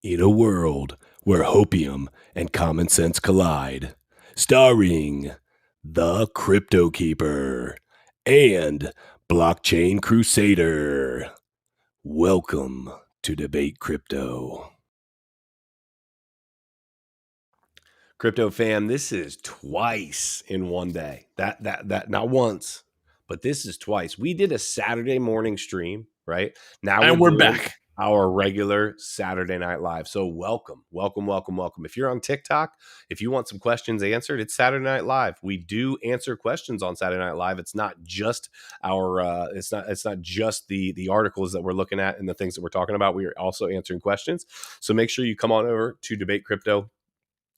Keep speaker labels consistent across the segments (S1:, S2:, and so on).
S1: In a world where hopium and common sense collide, starring the CryptoKeeper and BlockchainCrusader. Welcome to Debate Crypto. Crypto fam, this is twice in one day. That not once, but this is twice. We did a Saturday morning stream, right? Now
S2: And we're
S1: doing
S2: back.
S1: our regular Saturday Night Live. So welcome. If you're on TikTok, if you want some questions answered, it's Saturday Night Live. We do answer questions on Saturday Night Live. It's not just our it's not just the articles that we're looking at and the things that we're talking about. We are also answering questions. So make sure you come on over to Debate Crypto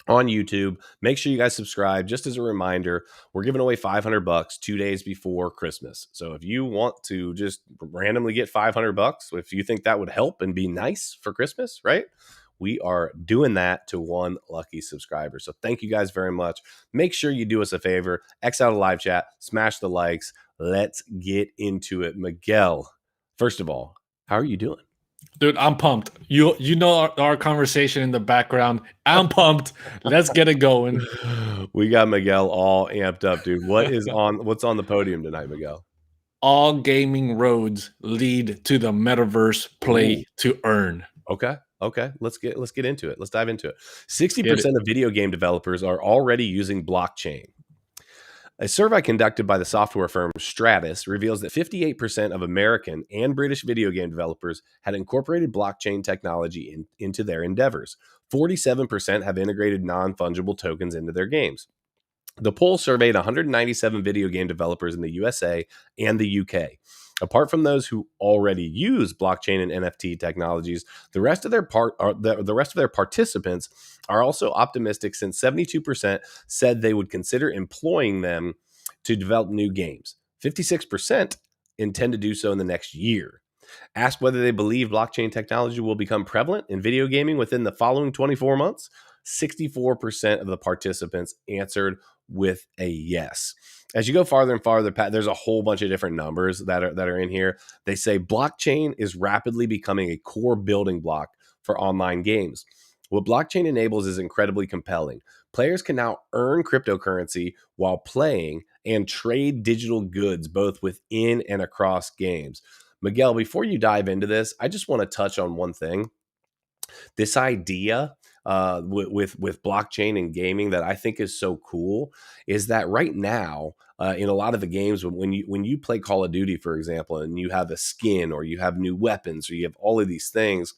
S1: on YouTube. Make sure you guys subscribe. Just as a reminder, we're giving away $500 2 days before Christmas. So if you want to just randomly get $500, if you think that would help and be nice for Christmas, right? We are doing that to one lucky subscriber. So thank you guys very much. Make sure you do us a favor. X out of live chat, smash the likes. Let's get into it. Miguel, first of all, how are you doing?
S2: Dude, I'm pumped. You know our conversation in the background. I'm pumped. Let's get it going.
S1: We got Miguel all amped up, dude. What's on the podium tonight, Miguel?
S2: All gaming roads lead to the metaverse play to earn.
S1: Okay. Let's get into it. Let's dive into it. 60% of video game developers are already using blockchain. A survey conducted by the software firm Stratus reveals that 58% of American and British video game developers had incorporated blockchain technology into their endeavors. 47% have integrated non-fungible tokens into their games. The poll surveyed 197 video game developers in the USA and the UK. Apart from those who already use blockchain and NFT technologies, the rest of their participants are also optimistic, since 72% said they would consider employing them to develop new games. 56% intend to do so in the next year. Asked whether they believe blockchain technology will become prevalent in video gaming within the following 24 months, 64% of the participants answered with a yes. As you go farther and farther, there's a whole bunch of different numbers that are in here. They say blockchain is rapidly becoming a core building block for online games. What blockchain enables is incredibly compelling. Players can now earn cryptocurrency while playing and trade digital goods both within and across games. Miguel, before you dive into this, I just want to touch on one thing. This idea with blockchain and gaming that I think is so cool is that right now in a lot of the games, when you play Call of Duty, for example, and you have a skin or you have new weapons or you have all of these things,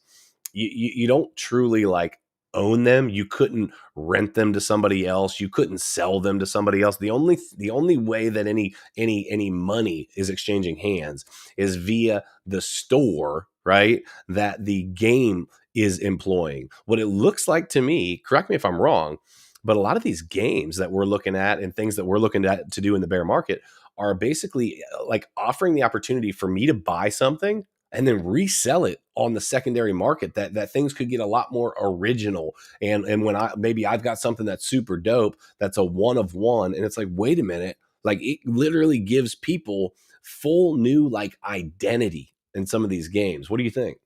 S1: you don't truly like own them. You couldn't rent them to somebody else. You couldn't sell them to somebody else. The only way that any money is exchanging hands is via the store, right? That the game is employing. What it looks like to me, correct me if I'm wrong, but a lot of these games that we're looking at and things that we're looking at to do in the bear market are basically like offering the opportunity for me to buy something and then resell it on the secondary market, that things could get a lot more original. And when I've got something that's super dope, that's a one of one, and it's like, wait a minute, like it literally gives people full new like identity in some of these games. What do you think?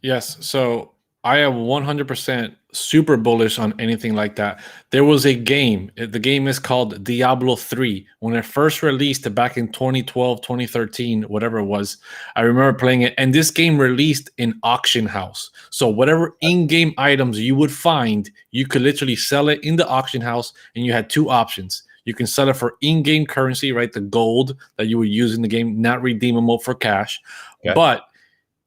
S2: Yes. So I am 100% super bullish on anything like that. There was a game. The game is called Diablo 3. When it first released back in 2012, 2013, whatever it was, I remember playing it. And this game released in auction house. So whatever in-game items you would find, you could literally sell it in the auction house. And you had two options. You can sell it for in-game currency, right? The gold that you would use in the game, not redeemable for cash.
S1: Okay.
S2: But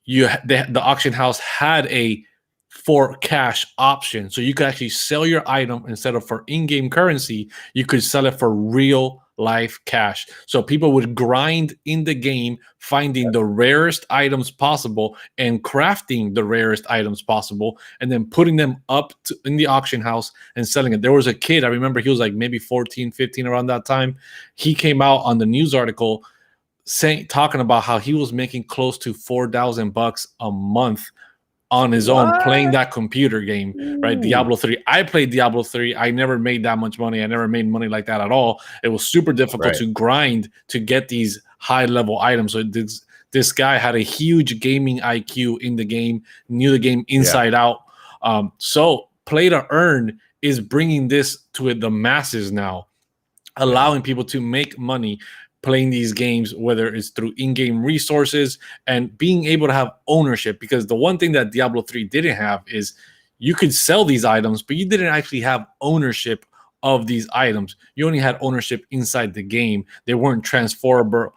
S2: the auction house had a for cash option, so you could actually sell your item instead of for in-game currency. You could sell it for real life cash. So people would grind in the game, finding the rarest items possible and crafting the rarest items possible, and then putting them up in the auction house and selling it. There was a kid, I remember he was like maybe 14, 15 around that time. He came out on the news article talking about how he was making close to $4,000 a month on his own playing that computer game, right? Diablo 3. I played Diablo 3. I never made that much money. I never made money like that at all. It was super difficult to grind to get these high level items. So this guy had a huge gaming IQ in the game, knew the game inside out. So play to earn is bringing this to the masses now, allowing people to make money playing these games, whether it's through in-game resources and being able to have ownership. Because the one thing that Diablo 3 didn't have is you could sell these items, but you didn't actually have ownership of these items. You only had ownership inside the game. They weren't transferable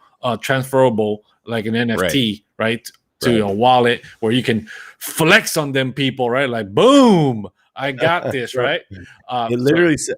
S2: like an NFT, right? To a wallet where you can flex on them people, right? Like, boom, I got this, right?
S1: It literally said,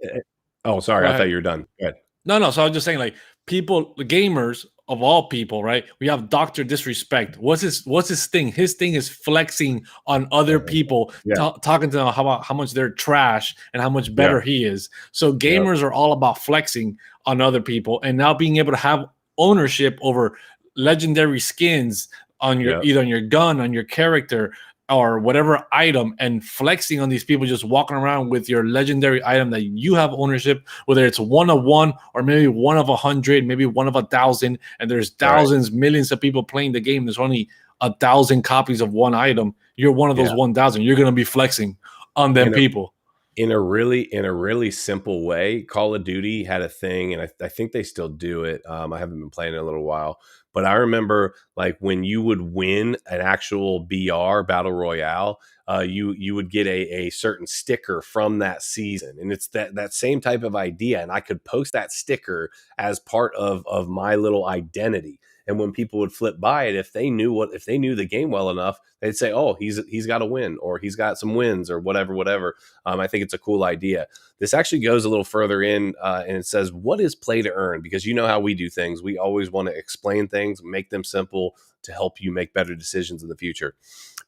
S1: oh, sorry, I thought you were done. Go ahead.
S2: No. So I was just saying, like, people, the gamers of all people, right? We have Dr. Disrespect. What's his thing? His thing is flexing on other people, talking to them about how much they're trash and how much better he is. So gamers are all about flexing on other people, and now being able to have ownership over legendary skins on your either on your gun, on your character, or whatever item, and flexing on these people just walking around with your legendary item that you have ownership, whether it's 1 of 1 or maybe 1 of 100, maybe 1 of 1,000, and there's thousands, millions of people playing the game. There's only 1,000 copies of one item. You're one of those 1,000. You're going to be flexing on them people.
S1: In a really simple way, Call of Duty had a thing, and I think they still do it. I haven't been playing in a little while, but I remember like when you would win an actual BR battle royale, you would get a certain sticker from that season, and it's that same type of idea. And I could post that sticker as part of my little identity. And when people would flip by it, if they knew the game well enough, they'd say, "Oh, he's got a win, or he's got some wins, or whatever." I think it's a cool idea. This actually goes a little further in, and it says, "What is play to earn?" Because you know how we do things. We always want to explain things, make them simple to help you make better decisions in the future.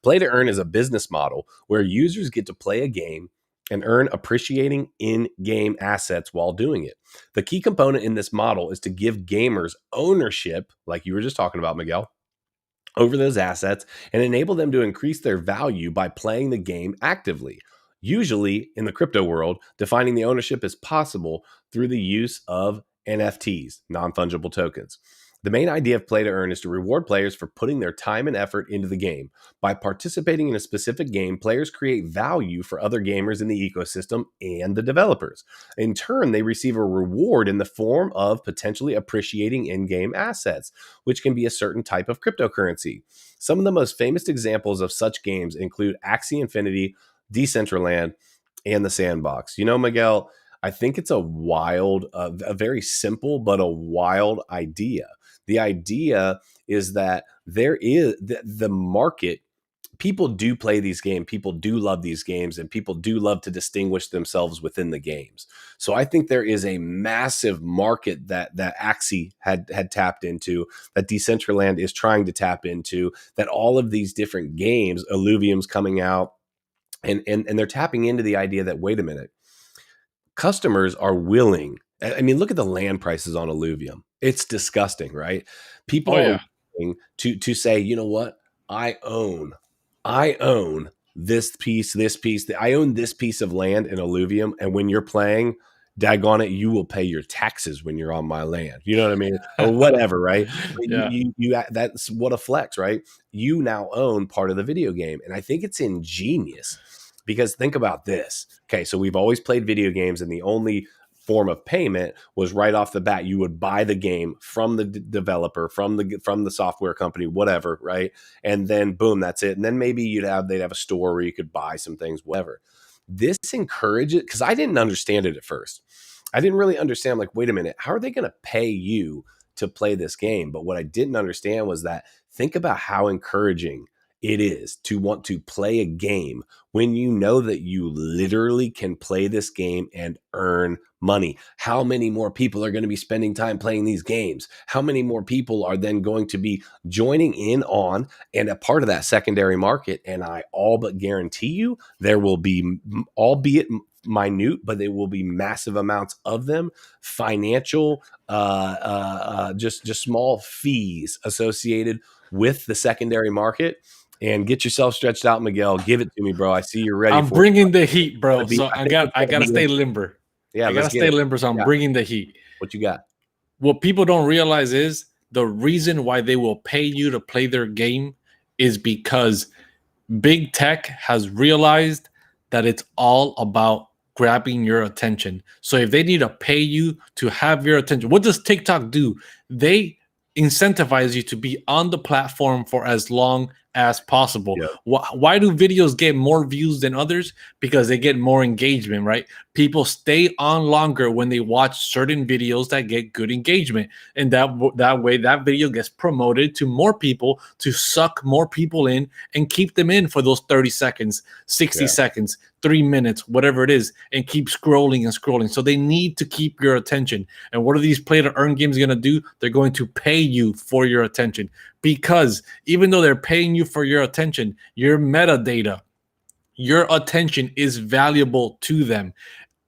S1: Play to earn is a business model where users get to play a game and earn appreciating in-game assets while doing it. The key component in this model is to give gamers ownership, like you were just talking about, Miguel, over those assets and enable them to increase their value by playing the game actively. Usually in the crypto world, defining the ownership is possible through the use of NFTs, non-fungible tokens. The main idea of play to earn is to reward players for putting their time and effort into the game. By participating in a specific game, players create value for other gamers in the ecosystem and the developers. In turn, they receive a reward in the form of potentially appreciating in-game assets, which can be a certain type of cryptocurrency. Some of the most famous examples of such games include Axie Infinity, Decentraland, and the Sandbox. You know, Miguel, I think it's a very simple but a wild idea. The idea is that there is the market. People do play these games. People do love these games, and people do love to distinguish themselves within the games. So I think there is a massive market that Axie had tapped into, that Decentraland is trying to tap into, that all of these different games, Illuvium's coming out, and they're tapping into the idea that, wait a minute, customers are willing. I mean, look at the land prices on Illuvium. It's disgusting, right? People are willing to say, you know what? I own this piece. I own this piece of land in Illuvium. And when you're playing, daggone it, you will pay your taxes when you're on my land. You know what I mean? Or whatever, right? That's what a flex, right? You now own part of the video game. And I think it's ingenious, because think about this. Okay, so we've always played video games, and the only form of payment was right off the bat. You would buy the game from the developer, from the software company, whatever, right? And then boom, that's it. And then maybe they'd have a store where you could buy some things, whatever. This encourages, because I didn't understand it at first. I didn't really understand, like, wait a minute, how are they going to pay you to play this game? But what I didn't understand was that, think about how encouraging it is to want to play a game when you know that you literally can play this game and earn money. How many more people are going to be spending time playing these games? How many more people are then going to be joining in on and a part of that secondary market? And I all but guarantee you there will be, albeit minute, but there will be massive amounts of them, financial, just small fees associated with the secondary market. And get yourself stretched out, Miguel. Give it to me, bro. I see you're ready.
S2: I'm bringing the heat, bro. So I gotta stay limber.
S1: Yeah,
S2: I gotta stay limber. So I'm bringing the heat.
S1: What you got?
S2: What people don't realize is the reason why they will pay you to play their game is because big tech has realized that it's all about grabbing your attention. So if they need to pay you to have your attention, what does TikTok do? They incentivize you to be on the platform for as long as possible.
S1: Yeah.
S2: Why do videos get more views than others? Because they get more engagement, right? People stay on longer when they watch certain videos that get good engagement, and that way that video gets promoted to more people to suck more people in and keep them in for those 30 seconds, 60
S1: Yeah.
S2: seconds, 3 minutes, whatever it is, and keep scrolling and scrolling. So they need to keep your attention. And what are these play to earn games going to do? They're going to pay you for your attention, because even though they're paying you for your attention, your metadata, your attention is valuable to them.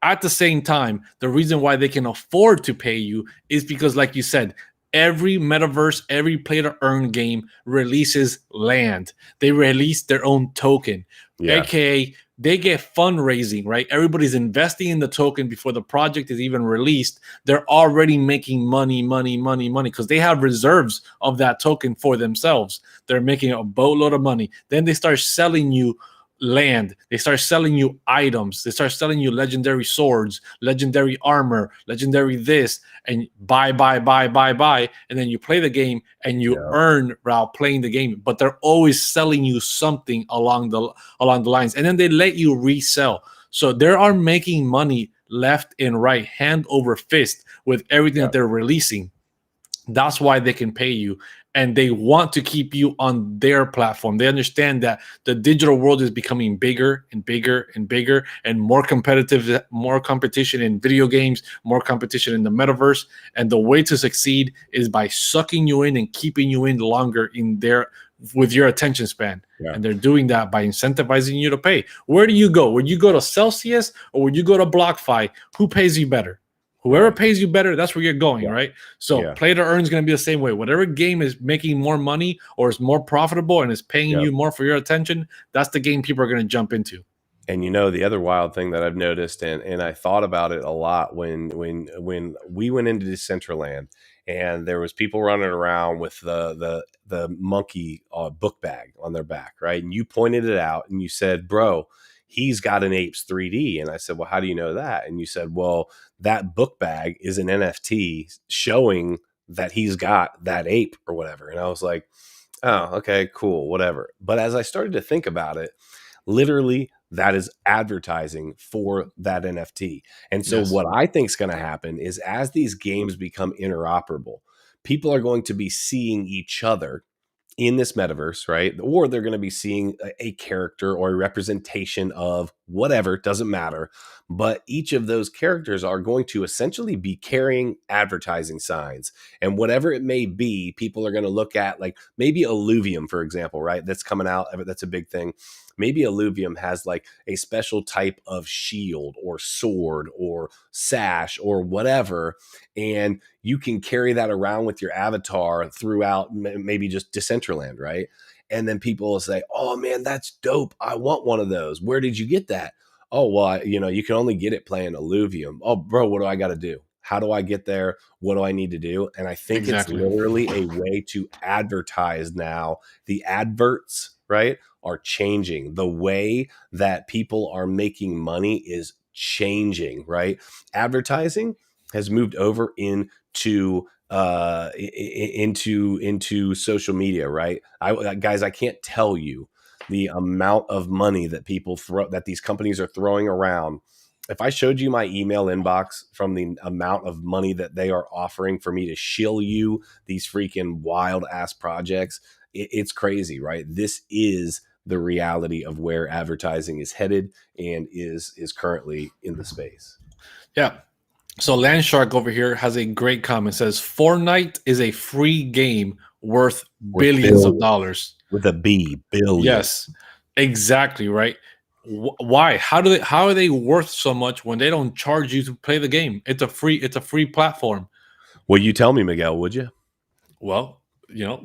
S2: At the same time, the reason why they can afford to pay you is because, like you said, every metaverse, every play to earn game releases land. They release their own token, aka they get fundraising, right? Everybody's investing in the token before the project is even released. They're already making money because they have reserves of that token for themselves. They're making a boatload of money. Then they start selling you land. They start selling you items. They start selling you legendary swords, legendary armor, legendary this, and buy. And then you play the game and you earn while playing the game. But they're always selling you something along the lines. And then they let you resell. So they are making money left and right, hand over fist, with everything that they're releasing. That's why they can pay you. And they want to keep you on their platform. They understand that the digital world is becoming bigger and bigger and bigger, and more competitive, more competition in video games, more competition in the metaverse. And the way to succeed is by sucking you in and keeping you in longer in there with your attention span. And they're doing that by incentivizing you to pay. Where do you go? Would you go to Celsius or would you go to BlockFi? Who pays you better? Whoever pays you better, that's where you're going, right? So play to earn is going to be the same way. Whatever game is making more money or is more profitable and is paying you more for your attention, that's the game people are going to jump into.
S1: And the other wild thing that I've noticed, and I thought about it a lot when we went into Decentraland, and there was people running around with the monkey book bag on their back, right? And you pointed it out and you said, "Bro, he's got an Apes 3D." And I said, "Well, how do you know that?" And you said, "Well, that book bag is an NFT showing that he's got that ape or whatever." And I was like, "Oh, okay, cool, whatever." But as I started to think about it, literally that is advertising for that NFT. And so what I think is going to happen is, as these games become interoperable, people are going to be seeing each other in this metaverse, right? Or they're going to be seeing a character or a representation of whatever, doesn't matter. But each of those characters are going to essentially be carrying advertising signs. And whatever it may be, people are going to look at, like maybe Illuvium, for example, right? That's coming out. That's a big thing. Maybe Illuvium has like a special type of shield or sword or sash or whatever. And you can carry that around with your avatar throughout maybe just Decentraland, right? And then people will say, "Oh man, that's dope. I want one of those. Where did you get that?" "Oh, well, you can only get it playing Illuvium." "Oh, bro, what do I got to do? How do I get there? What do I need to do?" And I think it's literally a way to advertise now. The adverts, right, are changing. The way that people are making money is changing, right? Advertising has moved over into social media, right? Guys, I can't tell you the amount of money that that these companies are throwing around. If I showed you my email inbox from the amount of money that they are offering for me to shill you these freaking wild ass projects, it's crazy, right? This is the reality of where advertising is headed and is currently in the space.
S2: Yeah. So Landshark over here has a great comment. It says Fortnite is a free game worth billions of dollars.
S1: With a B, billion.
S2: Yes, exactly, right. Why? How are they worth so much when they don't charge you to play the game? It's a free platform.
S1: Well, you tell me, Miguel, would you?
S2: Well,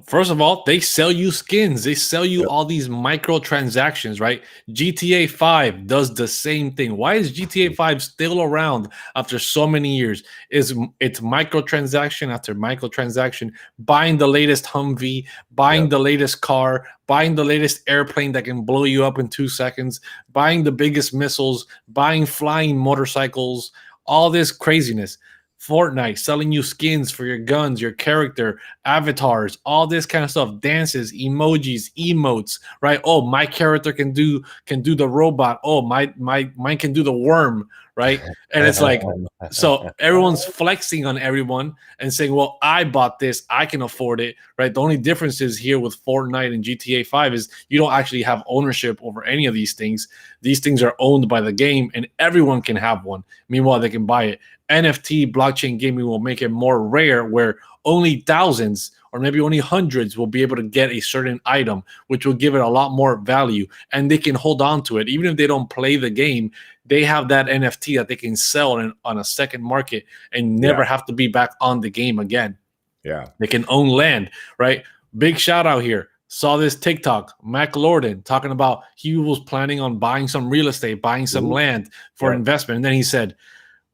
S2: first of all, they sell you skins. They sell you all these microtransactions, right? GTA 5 does the same thing. Why is GTA 5 still around after so many years? It's microtransaction after microtransaction, buying the latest Humvee, buying the latest car, buying the latest airplane that can blow you up in 2 seconds, buying the biggest missiles, buying flying motorcycles, all this craziness. Fortnite selling you skins for your guns, your character, avatars, all this kind of stuff, dances, emojis, emotes, right? Oh, my character can do the robot. Oh, mine can do the worm, right? And it's like, so everyone's flexing on everyone and saying, well, I bought this, I can afford it, right? The only difference is here with Fortnite and GTA 5 is you don't actually have ownership over any of these things. These things are owned by the game and everyone can have one. Meanwhile, they can buy it. NFT blockchain gaming will make it more rare, where only thousands or maybe only hundreds will be able to get a certain item, which will give it a lot more value, and they can hold on to it. Even if they don't play the game, they have that NFT that they can sell on a second market and never have to be back on the game again.
S1: Yeah.
S2: They can own land, right? Big shout out here. Saw this TikTok, Mac Lorden talking about he was planning on buying some real estate, buying some land for investment. And then he said,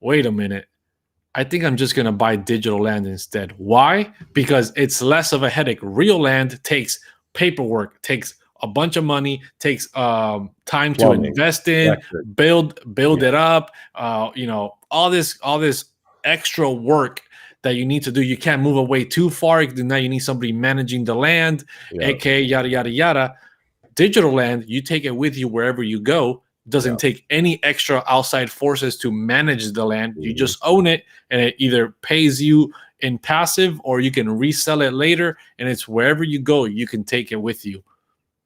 S2: wait a minute, I think I'm just going to buy digital land instead. Why? Because it's less of a headache. Real land takes paperwork, takes a bunch of money, takes time to invest in, build it up, all this extra work that you need to do. You can't move away too far. Now you need somebody managing the land, aka yada, yada, yada. Digital land, you take it with you wherever you go. Doesn't take any extra outside forces to manage the land. You just own it, and it either pays you in passive or you can resell it later, and it's wherever you go, you can take it with you.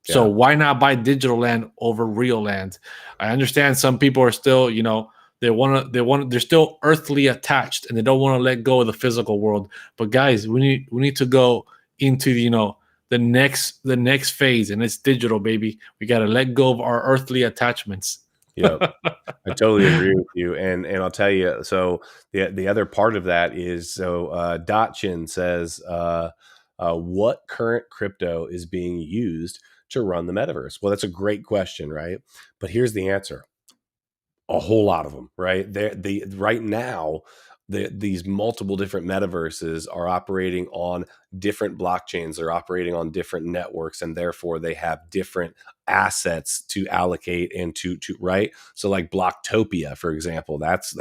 S2: So why not buy digital land over real land? I understand some people are still, they're still earthly attached and they don't want to let go of the physical world. But guys, we need to go into the next phase, and it's digital, baby. We got to let go of our earthly attachments.
S1: Yeah, I totally agree with you. And I'll tell you, so the other part of that is, Dotchin says, what current crypto is being used to run the metaverse? Well, that's a great question, right? But here's the answer. A whole lot of them, right? Right now, these multiple different metaverses are operating on different blockchains. They're operating on different networks, and therefore they have different assets to allocate and to right. So, like Blocktopia, for example, that's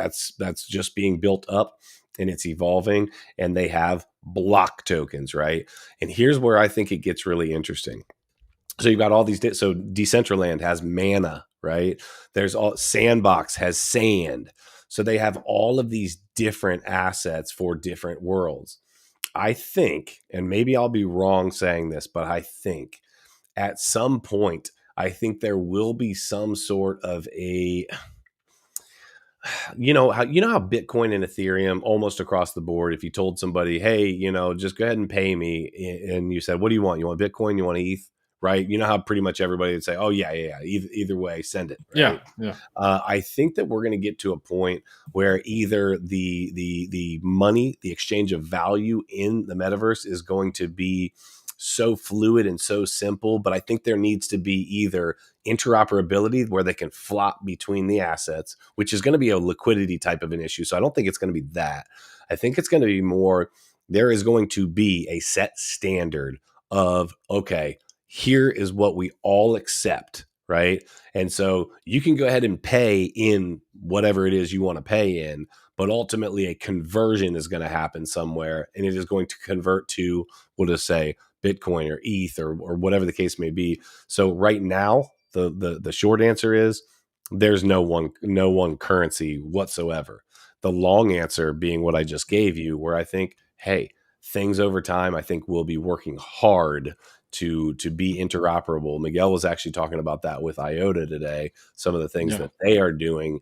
S1: just being built up and it's evolving, and they have block tokens, right? And here's where I think it gets really interesting. So you've got all these. So Decentraland has mana, right? There's Sandbox has sand. So they have all of these different assets for different worlds. I think, and maybe I'll be wrong saying this, but I think at some point, I think there will be some sort of a, how Bitcoin and Ethereum almost across the board, if you told somebody, hey, just go ahead and pay me, and you said, what do you want? You want Bitcoin? You want ETH? Right? You know how pretty much everybody would say, oh, yeah. Either way, send it. Right?
S2: Yeah.
S1: I think that we're going to get to a point where either the money, the exchange of value in the metaverse is going to be so fluid and so simple, but I think there needs to be either interoperability where they can flop between the assets, which is going to be a liquidity type of an issue. So I don't think it's going to be that. I think it's going to be more, there is going to be a set standard of, okay, here is what we all accept, right? And so you can go ahead and pay in whatever it is you want to pay in, but ultimately a conversion is going to happen somewhere, and it is going to convert to, we'll just say, Bitcoin or ETH or whatever the case may be. So right now, the short answer is there's no one currency whatsoever. The long answer being what I just gave you, where I think, hey, things over time, I think we'll be working hard to be interoperable. Miguel was actually talking about that with IOTA today, some of the things that they are doing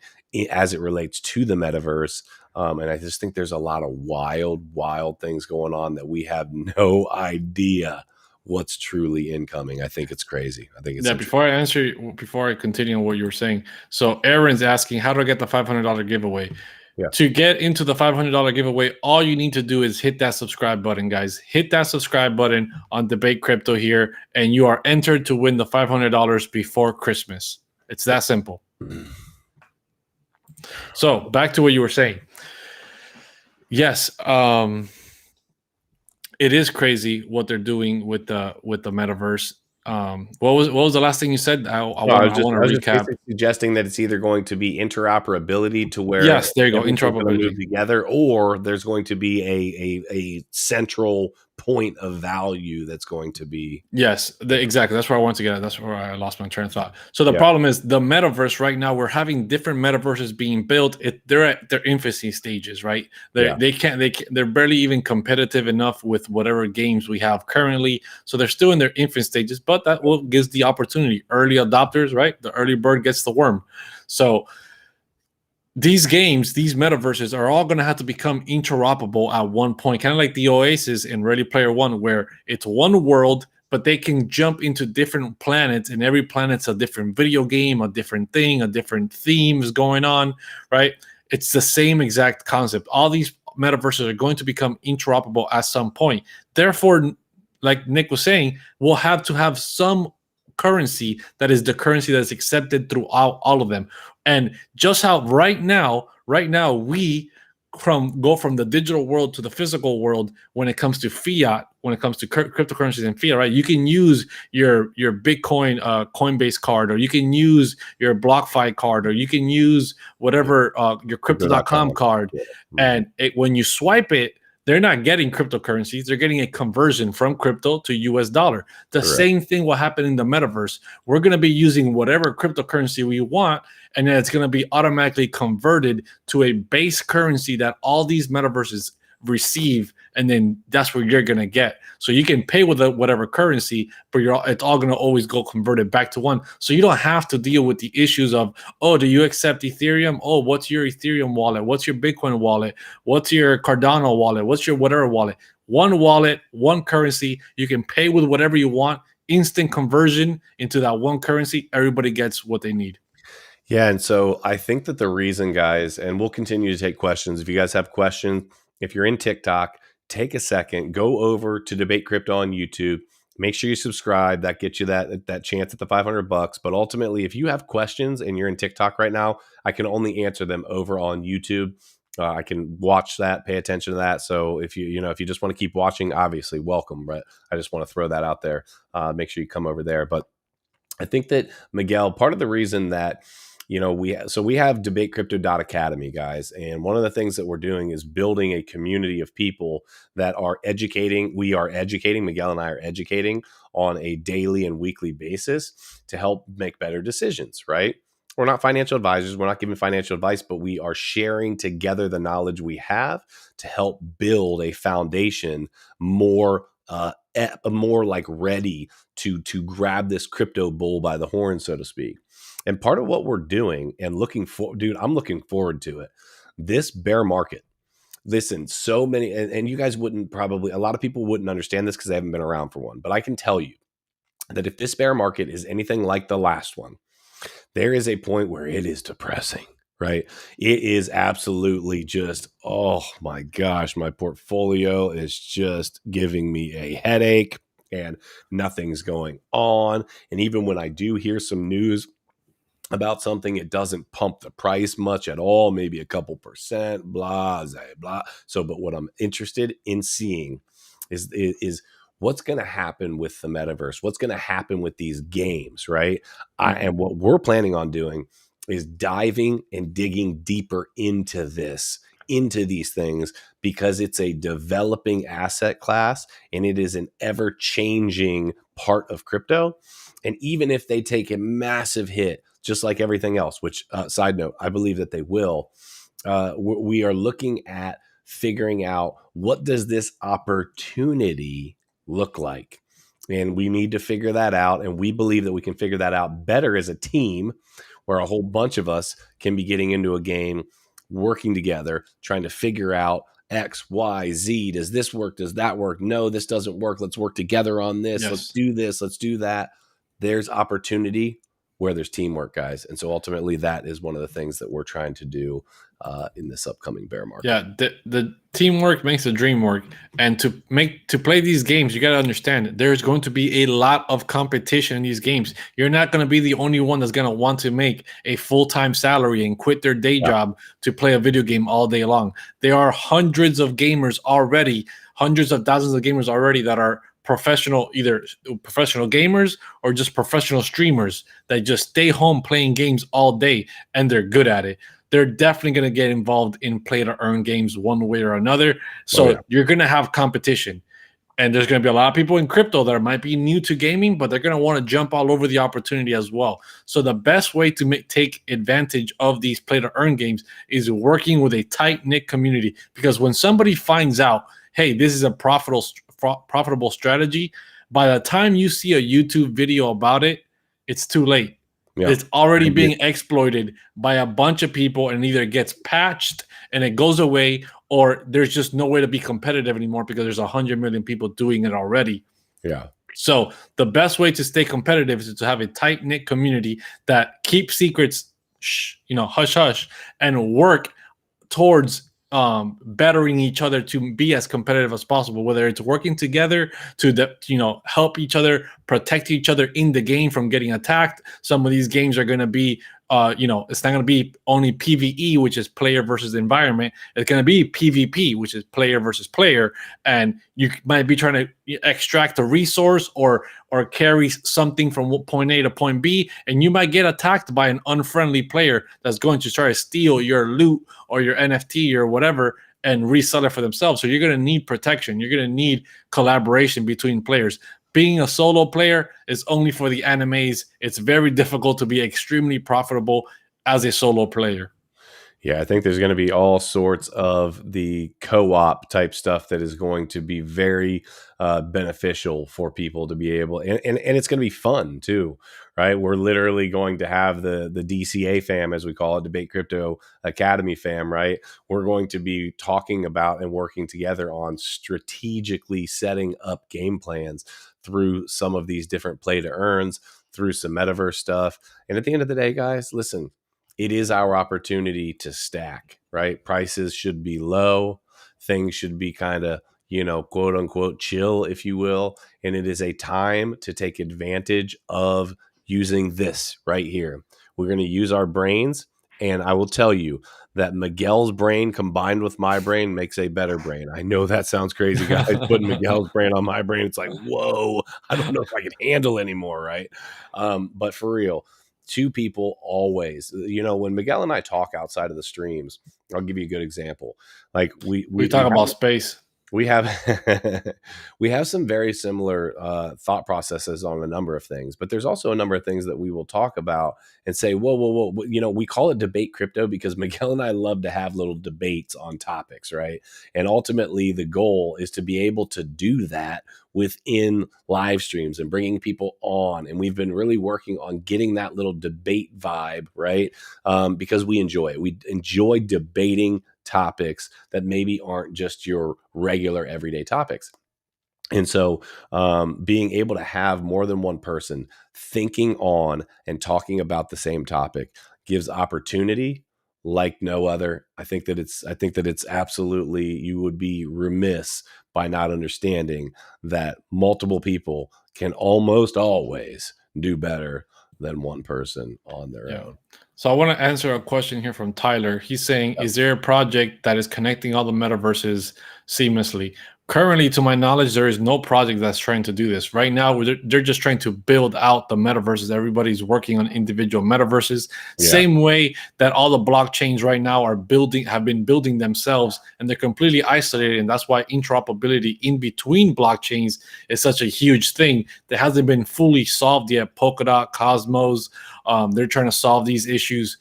S1: as it relates to the metaverse. And I just think there's a lot of wild things going on that we have no idea what's truly incoming. I think it's crazy. I think it's
S2: before I continue on what you were saying. So Aaron's asking, how do I get the $500 giveaway?
S1: Yeah.
S2: To get into the $500 giveaway, all you need to do is hit that subscribe button, guys. Hit that subscribe button on Debate Crypto here, and you are entered to win the $500 before Christmas. It's that simple. So back to what you were saying. Yes, it is crazy what they're doing with the Metaverse. What was the last thing you said? I want to recap.
S1: Basically suggesting that it's either going to be interoperability to where
S2: yes, there you go,
S1: everything's going to
S2: interoperability
S1: move together, or there's going to be a central point of value that's going to be.
S2: Yes, exactly. That's where I want to get at. That's where I lost my train of thought. So the problem is the metaverse right now. We're having different metaverses being built. They're at their infancy stages, right? They're barely even competitive enough with whatever games we have currently. So they're still in their infant stages, but that gives the opportunity. Early adopters, right? The early bird gets the worm. So these games, these metaverses are all going to have to become interoperable at one point, kind of like the Oasis in Ready Player One, where it's one world, but they can jump into different planets, and every planet's a different video game, a different thing, a different theme is going on, right? It's the same exact concept. All these metaverses are going to become interoperable at some point. Therefore, like Nick was saying, we'll have to have some currency that is the currency that's accepted throughout all of them. And just how right now we go from the digital world to the physical world when it comes to fiat, when it comes to cryptocurrencies and fiat, right? You can use your Bitcoin Coinbase card, or you can use your BlockFi card, or you can use whatever your Crypto.com card. And when you swipe it, they're not getting cryptocurrencies. They're getting a conversion from crypto to US dollar. The same thing will happen in the metaverse. We're going to be using whatever cryptocurrency we want, and then it's going to be automatically converted to a base currency that all these metaverses receive, and then that's where you're going to get. So you can pay with whatever currency, but it's all going to always go converted back to one. So you don't have to deal with the issues of, oh, do you accept Ethereum? Oh, what's your Ethereum wallet? What's your Bitcoin wallet? What's your Cardano wallet? What's your whatever wallet? One wallet, one currency. You can pay with whatever you want. Instant conversion into that one currency. Everybody gets what they need.
S1: Yeah, and so I think that the reason, guys, and we'll continue to take questions. If you guys have questions, if you're in TikTok, take a second, go over to Debate Crypto on YouTube. Make sure you subscribe. That gets you that chance at the $500. But ultimately, if you have questions and you're in TikTok right now, I can only answer them over on YouTube. I can watch that, pay attention to that. So if you just want to keep watching, obviously welcome. But I just want to throw that out there. Make sure you come over there. But I think that, Miguel, part of the reason that we have debatecrypto.academy, guys. And one of the things that we're doing is building a community of people that are educating. We are educating, Miguel and I are educating on a daily and weekly basis to help make better decisions, right? We're not financial advisors. We're not giving financial advice, but we are sharing together the knowledge we have to help build a foundation more like ready to grab this crypto bull by the horn, so to speak. And part of what we're doing and I'm looking forward to it. This bear market. Listen, so many, and you guys a lot of people wouldn't understand this because they haven't been around for one. But I can tell you that if this bear market is anything like the last one, there is a point where it is depressing, right? It is absolutely just, oh my gosh, my portfolio is just giving me a headache and nothing's going on. And even when I do hear some news about something, it doesn't pump the price much at all, maybe a couple percent, blah. So, but what I'm interested in seeing is what's going to happen with the metaverse, what's going to happen with these games, right? And what we're planning on doing is diving and digging deeper into these things, because it's a developing asset class and it is an ever-changing part of crypto. And even if they take a massive hit, just like everything else, which side note, I believe that they will, we are looking at figuring out, what does this opportunity look like? And we need to figure that out. And we believe that we can figure that out better as a team, where a whole bunch of us can be getting into a game, working together, trying to figure out X, Y, Z. Does this work? Does that work? No, this doesn't work. Let's work together on this.
S2: Yes.
S1: Let's do this. Let's do that. There's opportunity where there's teamwork, guys. And so ultimately, that is one of the things that we're trying to do in this upcoming bear market.
S2: Yeah, the teamwork makes the dream work. And to play these games, you got to understand there's going to be a lot of competition in these games. You're not going to be the only one that's going to want to make a full-time salary and quit their day job to play a video game all day long. There are hundreds of gamers already, hundreds of thousands of gamers already that are professional, either professional gamers or just professional streamers that just stay home playing games all day, and they're good at it. They're definitely going to get involved in play to earn games one way or another. So you're going to have competition, and there's going to be a lot of people in crypto that might be new to gaming, but they're going to want to jump all over the opportunity as well. So the best way to take advantage of these play to earn games is working with a tight knit community, because when somebody finds out, hey, this is a profitable strategy, by the time you see a YouTube video about it, it's too late. Yeah. It's already being exploited by a bunch of people, and either it gets patched and it goes away, or there's just no way to be competitive anymore because there's 100 million people doing it already.
S1: Yeah.
S2: So the best way to stay competitive is to have a tight-knit community that keeps secrets, hush hush, and work towards bettering each other to be as competitive as possible, whether it's working together to help each other, protect each other in the game from getting attacked. Some of these games are going to be it's not going to be only PvE, which is player versus environment. It's going to be PvP, which is player versus player, and you might be trying to extract a resource or carry something from point A to point B, and you might get attacked by an unfriendly player that's going to try to steal your loot or your NFT or whatever and resell it for themselves. So you're going to need protection. You're going to need collaboration between players. Being a solo player is only for the animes. It's very difficult to be extremely profitable as a solo player.
S1: Yeah, I think there's going to be all sorts of the co-op type stuff that is going to be very beneficial for people to be able, and it's going to be fun too, right? We're literally going to have the DCA fam, as we call it, Debate Crypto Academy fam, right? We're going to be talking about and working together on strategically setting up game plans through some of these different play to earns, through some metaverse stuff. And at the end of the day, guys, listen, it is our opportunity to stack, right? Prices should be low. Things should be kind of, quote unquote, chill, if you will. And it is a time to take advantage of using this right here. We're going to use our brains. And I will tell you that Miguel's brain combined with my brain makes a better brain. I know that sounds crazy, guys. Putting Miguel's brain on my brain, it's like, whoa, I don't know if I can handle anymore, right? But for real, two people always, when Miguel and I talk outside of the streams, I'll give you a good example. Like we
S2: talk about space.
S1: We have we have some very similar thought processes on a number of things, but there's also a number of things that we will talk about and say, whoa. We call it debate crypto because Miguel and I love to have little debates on topics, right? And ultimately, the goal is to be able to do that within live streams and bringing people on. And we've been really working on getting that little debate vibe, right? Because we enjoy it. We enjoy debating topics that maybe aren't just your regular everyday topics. And so being able to have more than one person thinking on and talking about the same topic gives opportunity like no other. I think that it's absolutely, you would be remiss by not understanding that multiple people can almost always do better than one person on their own.
S2: So I want to answer a question here from Tyler. He's saying, is there a project that is connecting all the metaverses seamlessly? Currently, to my knowledge, there is no project that's trying to do this. Right now, they're just trying to build out the metaverses. Everybody's working on individual metaverses. Yeah. Same way that all the blockchains right now have been building themselves, and they're completely isolated. And that's why interoperability in between blockchains is such a huge thing that hasn't been fully solved yet. Polkadot, Cosmos, they're trying to solve these issues,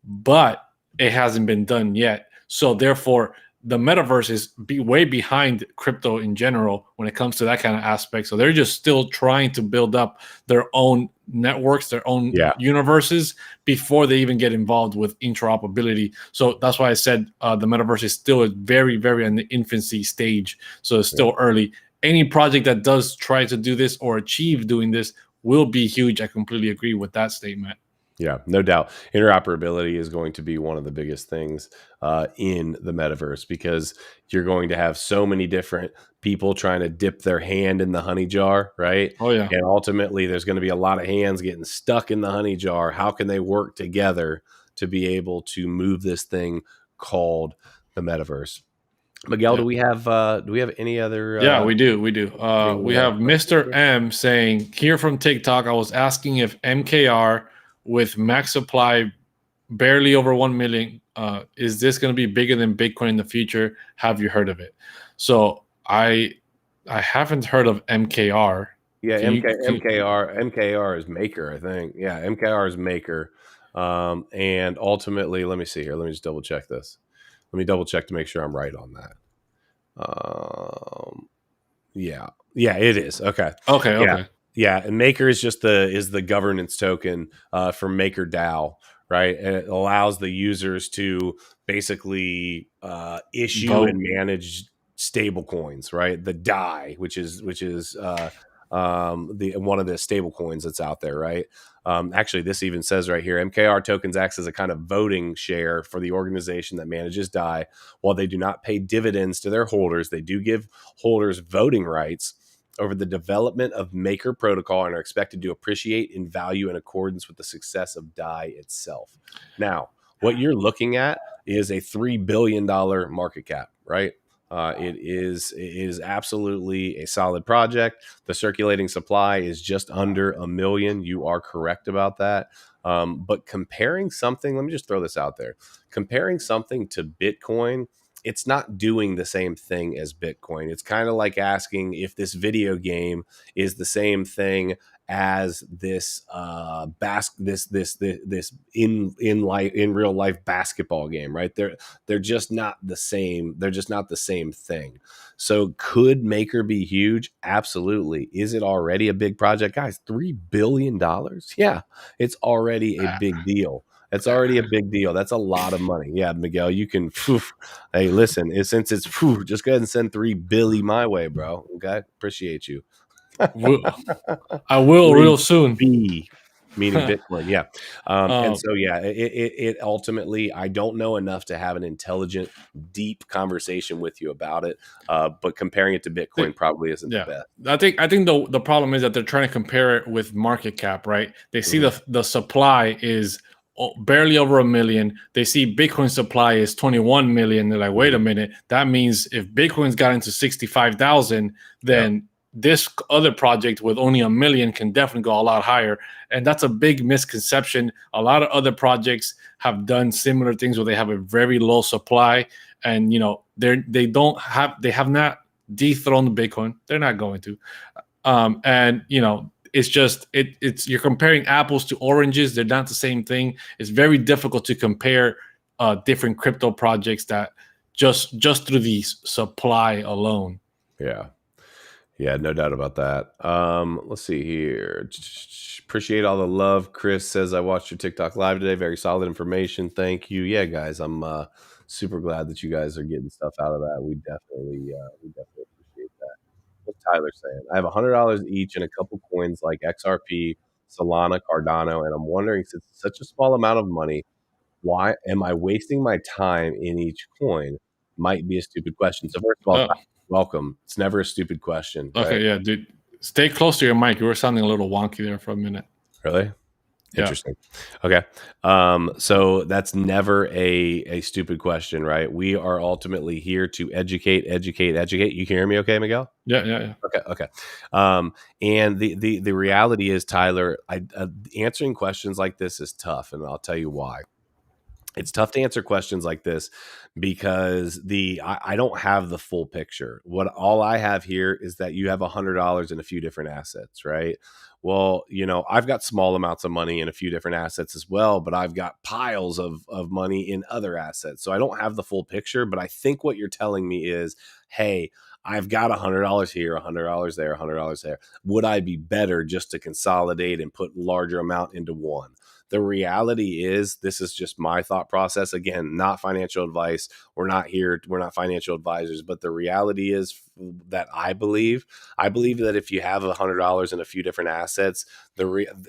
S2: but it hasn't been done yet. So therefore, the metaverse is way behind crypto in general when it comes to that kind of aspect. So they're just still trying to build up their own networks, their own universes before they even get involved with interoperability. So that's why I said the metaverse is still very, very in the infancy stage. So it's still early. Any project that does try to do this or achieve doing this will be huge. I completely agree with that statement.
S1: Yeah, no doubt. Interoperability is going to be one of the biggest things in the metaverse, because you're going to have so many different people trying to dip their hand in the honey jar, right?
S2: Oh yeah.
S1: And ultimately, there's going to be a lot of hands getting stuck in the honey jar. How can they work together to be able to move this thing called the metaverse? Miguel,
S2: Yeah.
S1: do we have any other
S2: Yeah, we do. We do.
S1: anything we
S2: We
S1: want
S2: have
S1: to throw in
S2: Mr.
S1: here?
S2: M saying here from TikTok. I was asking if MKR with max supply barely over 1 million, is this going to be bigger than Bitcoin in the future? Have you heard of it? So I haven't heard of MKR.
S1: Yeah,
S2: Can you?
S1: MKR is Maker, I think. Yeah, MKR is Maker. And ultimately, let me see here. Let me just double check this. Let me double check to make sure I'm right on that. Yeah, yeah, it is. Okay,
S2: Okay.
S1: yeah,
S2: Okay.
S1: yeah. And Maker is just the governance token for Maker DAO, right? And it allows the users to basically issue and
S2: Vote.
S1: manage stable coins, right? The DAI, which is the one of the stable coins that's out there, right? Actually, this even says right here, MKR tokens acts as a kind of voting share for the organization that manages DAI. While they do not pay dividends to their holders, they do give holders voting rights over the development of Maker protocol and are expected to appreciate in value in accordance with the success of DAI itself. Now, what you're looking at is a $3 billion market cap, right? It is absolutely a solid project. The circulating supply is just under 1 million. You are correct about that. But comparing something, let me just throw this out there. Comparing something to Bitcoin, it's not doing the same thing as Bitcoin. It's kind of like asking if this video game is the same thing as this this in real life basketball game, right? They're just not the same. They're just not the same thing. So could Maker be huge? Absolutely. Is it already a big project, guys? $3 billion? Yeah, it's already a big deal. It's already a big deal. That's a lot of money. Yeah, Miguel, you can. Phew, hey, listen, since it's just go ahead and send 3 billy my way, bro. Okay, appreciate you.
S2: I will real soon.
S1: 3B, meaning Bitcoin. Yeah. And
S2: um,
S1: so, yeah, it ultimately, I don't know enough to have an intelligent, deep conversation with you about it. But comparing it to Bitcoin probably isn't the
S2: Yeah,
S1: best.
S2: I think the problem is that they're trying to compare it with market cap, right? They see
S1: Mhm.
S2: the supply is barely over 1 million. They see Bitcoin supply is 21 million. They're like, wait a
S1: Mhm.
S2: minute, that means if Bitcoin's got into 65,000,
S1: Yeah.
S2: then this other project with only 1 million can definitely go a lot higher. And that's a big misconception. A lot of other projects have done similar things where they have a very low supply, and they have not dethrone Bitcoin. They're not going to. And it's just it's you're comparing apples to oranges. They're not the same thing. It's very difficult to compare different crypto projects that just through the supply alone.
S1: Yeah. Yeah, no doubt about that. Let's see here. Appreciate all the love. Chris says I watched your TikTok live today. Very solid information. Thank you. Yeah, guys, I'm super glad that you guys are getting stuff out of that. We definitely appreciate that. What's Tyler saying? I have $100 each and a couple coins like XRP, Solana, Cardano, and I'm wondering, since it's such a small amount of money, why am I wasting my time in each coin? Might be a stupid question. So first of all,
S2: Oh,
S1: welcome. It's never a stupid question, right?
S2: okay, yeah, dude. Stay close to your mic. You were sounding a little wonky there for a minute.
S1: Really?
S2: Yeah.
S1: Interesting. Okay. So that's never a stupid question, right? We are ultimately here to educate, educate, educate. You can hear me okay, Miguel?
S2: Yeah, yeah, yeah.
S1: Okay, okay. And the reality is, Tyler, answering questions like this is tough, and I'll tell you why. It's tough to answer questions like this because I don't have the full picture. What all I have here is that you have $100 in a few different assets, right? Well, I've got small amounts of money in a few different assets as well, but I've got piles of money in other assets. So I don't have the full picture, but I think what you're telling me is, hey, I've got $100 here, $100 there, $100 there. Would I be better just to consolidate and put larger amount into one? The reality is, this is just my thought process. Again, not financial advice. We're not financial advisors, but the reality is that I believe that if you have $100 in a few different assets,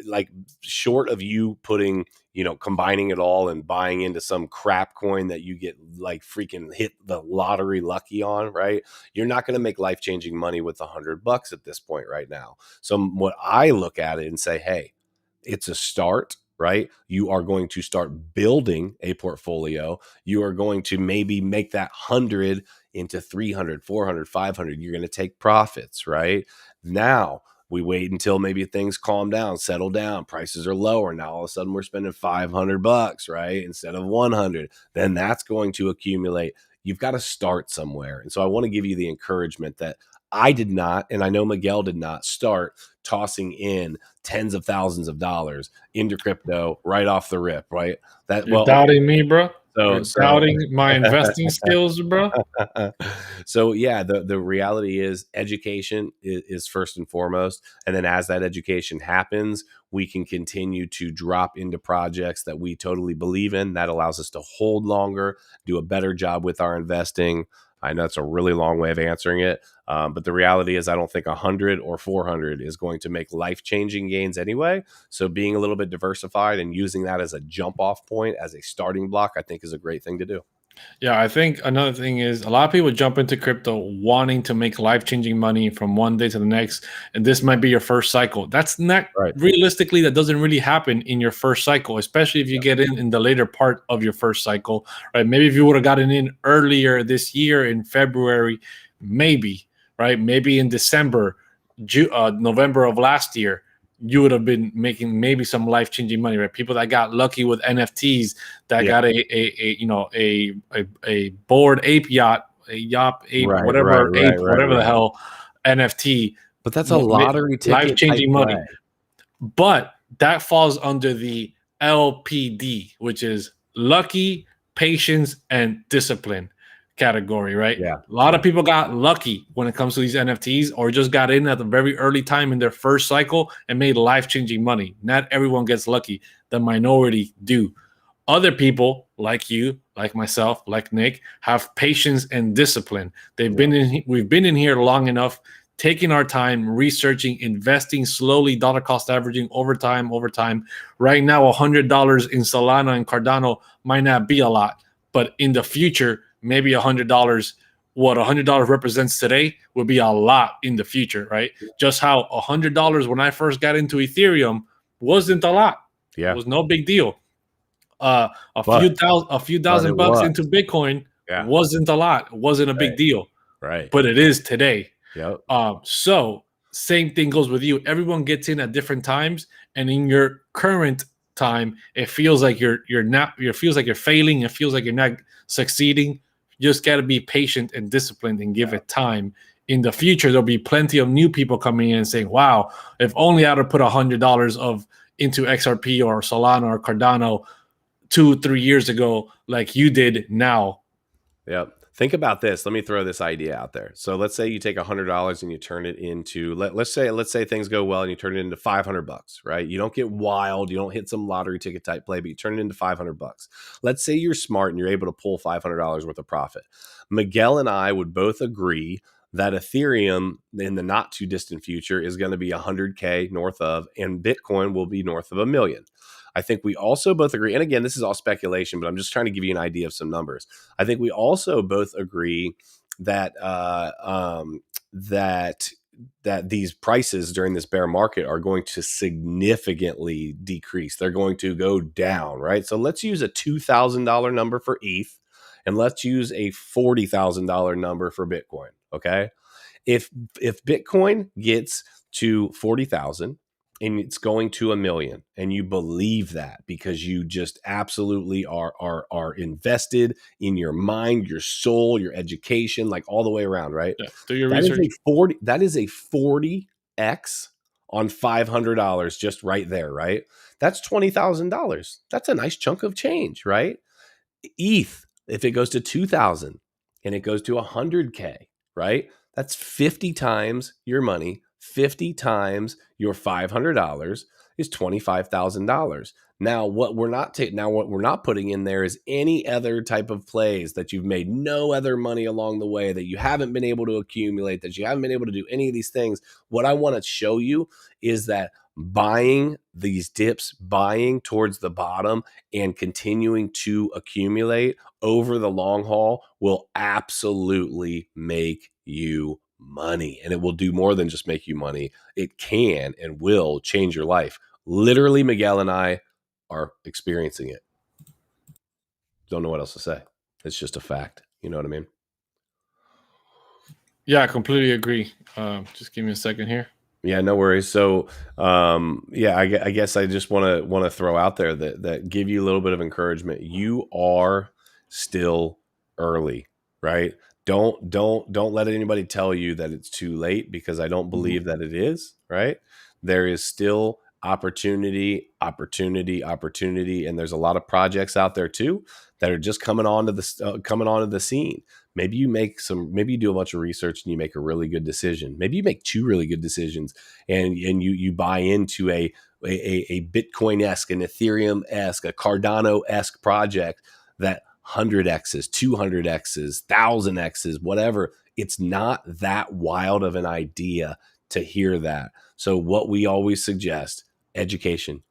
S1: like, short of you putting, combining it all and buying into some crap coin that you get like freaking hit the lottery lucky on, right? You're not going to make life-changing money with $100 at this point right now. So what I look at it and say, hey, it's a start, right? You are going to start building a portfolio. You are going to maybe make that 100 into 300, 400, 500. You're going to take profits, right? Now we wait until maybe things calm down, settle down, prices are lower. Now all of a sudden we're spending $500, right? Instead of 100. Then that's going to accumulate. You've got to start somewhere. And so I want to give you the encouragement that I did not, and I know Miguel did not, start tossing in tens of thousands of dollars into crypto right off the rip, right?
S2: You're doubting me, bro. You're
S1: So
S2: doubting my investing skills, bro.
S1: So yeah, the reality is education is first and foremost. And then as that education happens, we can continue to drop into projects that we totally believe in. That allows us to hold longer, do a better job with our investing. I know it's a really long way of answering it. But the reality is I don't think 100 or 400 is going to make life-changing gains anyway. So being a little bit diversified and using that as a jump-off point, as a starting block, I think is a great thing to do.
S2: Yeah, I think another thing is a lot of people jump into crypto wanting to make life-changing money from one day to the next, and this might be your first cycle. That's not realistically, that doesn't really happen in your first cycle, especially if you get in the later part of your first cycle, right? Maybe if you would have gotten in earlier this year in February, maybe, right? Maybe in December, November of last year, you would have been making maybe some life-changing money, right? People that got lucky with NFTs, that got a bored ape yacht, whatever the hell NFT.
S1: But that's a lottery ticket,
S2: life-changing money. But that falls under the LPD, which is lucky, patience, and discipline category, right?
S1: Yeah.
S2: A lot of people got lucky when it comes to these NFTs, or just got in at the very early time in their first cycle and made life-changing money. Not everyone gets lucky. The minority do. Other people like you, like myself, like Nick, have patience and discipline. We've been in here long enough, taking our time, researching, investing slowly, dollar cost averaging over time. Right now, $100 in Solana and Cardano might not be a lot, but in the future, maybe $100, what $100 represents today would be a lot in the future, right? Just how $100 when I first got into Ethereum wasn't a lot.
S1: Yeah.
S2: It was no big deal. A few thousand bucks into Bitcoin wasn't a lot. It wasn't a big deal.
S1: Right.
S2: But it is today.
S1: Yep.
S2: So same thing goes with you. Everyone gets in at different times, and in your current time, it feels like you're failing. It feels like you're not succeeding. You just got to be patient and disciplined and give it time. In the future, there'll be plenty of new people coming in and saying, wow, if only I'd have put $100 into XRP or Solana or Cardano 2-3 years ago, like you did now.
S1: Yep. Think about this. Let me throw this idea out there. So let's say you take $100 and you turn it into, let's say things go well and you turn it into $500, right? You don't get wild. You don't hit some lottery ticket type play, but you turn it into $500. Let's say you're smart and you're able to pull $500 worth of profit. Miguel and I would both agree that Ethereum in the not too distant future is going to be 100K north of, and Bitcoin will be north of $1 million. I think we also both agree, and again, this is all speculation, but I'm just trying to give you an idea of some numbers. I think we also both agree that that these prices during this bear market are going to significantly decrease. They're going to go down, right? So let's use a $2,000 number for ETH, and let's use a $40,000 number for Bitcoin. Okay, if Bitcoin gets to 40,000. And it's going to $1 million, and you believe that because you just absolutely are invested in your mind, your soul, your education, like all the way around, right?
S2: Yeah, do your research.
S1: That is a 40x on $500 just right there, right? That's $20,000. That's a nice chunk of change, right? ETH, if it goes to 2,000 and it goes to 100K, right? That's 50 times your money. 50 times your $500. is $25,000. Now, what we're not putting in there is any other type of plays that you've made no other money along the way, that you haven't been able to accumulate, that you haven't been able to do any of these things. What I want to show you is that buying these dips, buying towards the bottom and continuing to accumulate over the long haul will absolutely make you money. And it will do more than just make you money. It can and will change your life. Literally, Miguel and I are experiencing it. Don't know what else to say. It's just a fact. You know what I mean?
S2: Yeah, I completely agree. Just give me a second here.
S1: Yeah, no worries. So, I guess I just want to throw out there that give you a little bit of encouragement. You are still early, right? Don't let anybody tell you that it's too late, because I don't believe that it is, right? There is still opportunity, and there's a lot of projects out there too that are just coming onto the scene. Maybe you do a bunch of research and you make a really good decision. Maybe you make two really good decisions and you buy into a Bitcoin-esque, an Ethereum-esque, a Cardano-esque project that 100x's, 200x's, 1000x's, whatever. It's not that wild of an idea to hear that. So what we always suggest, education.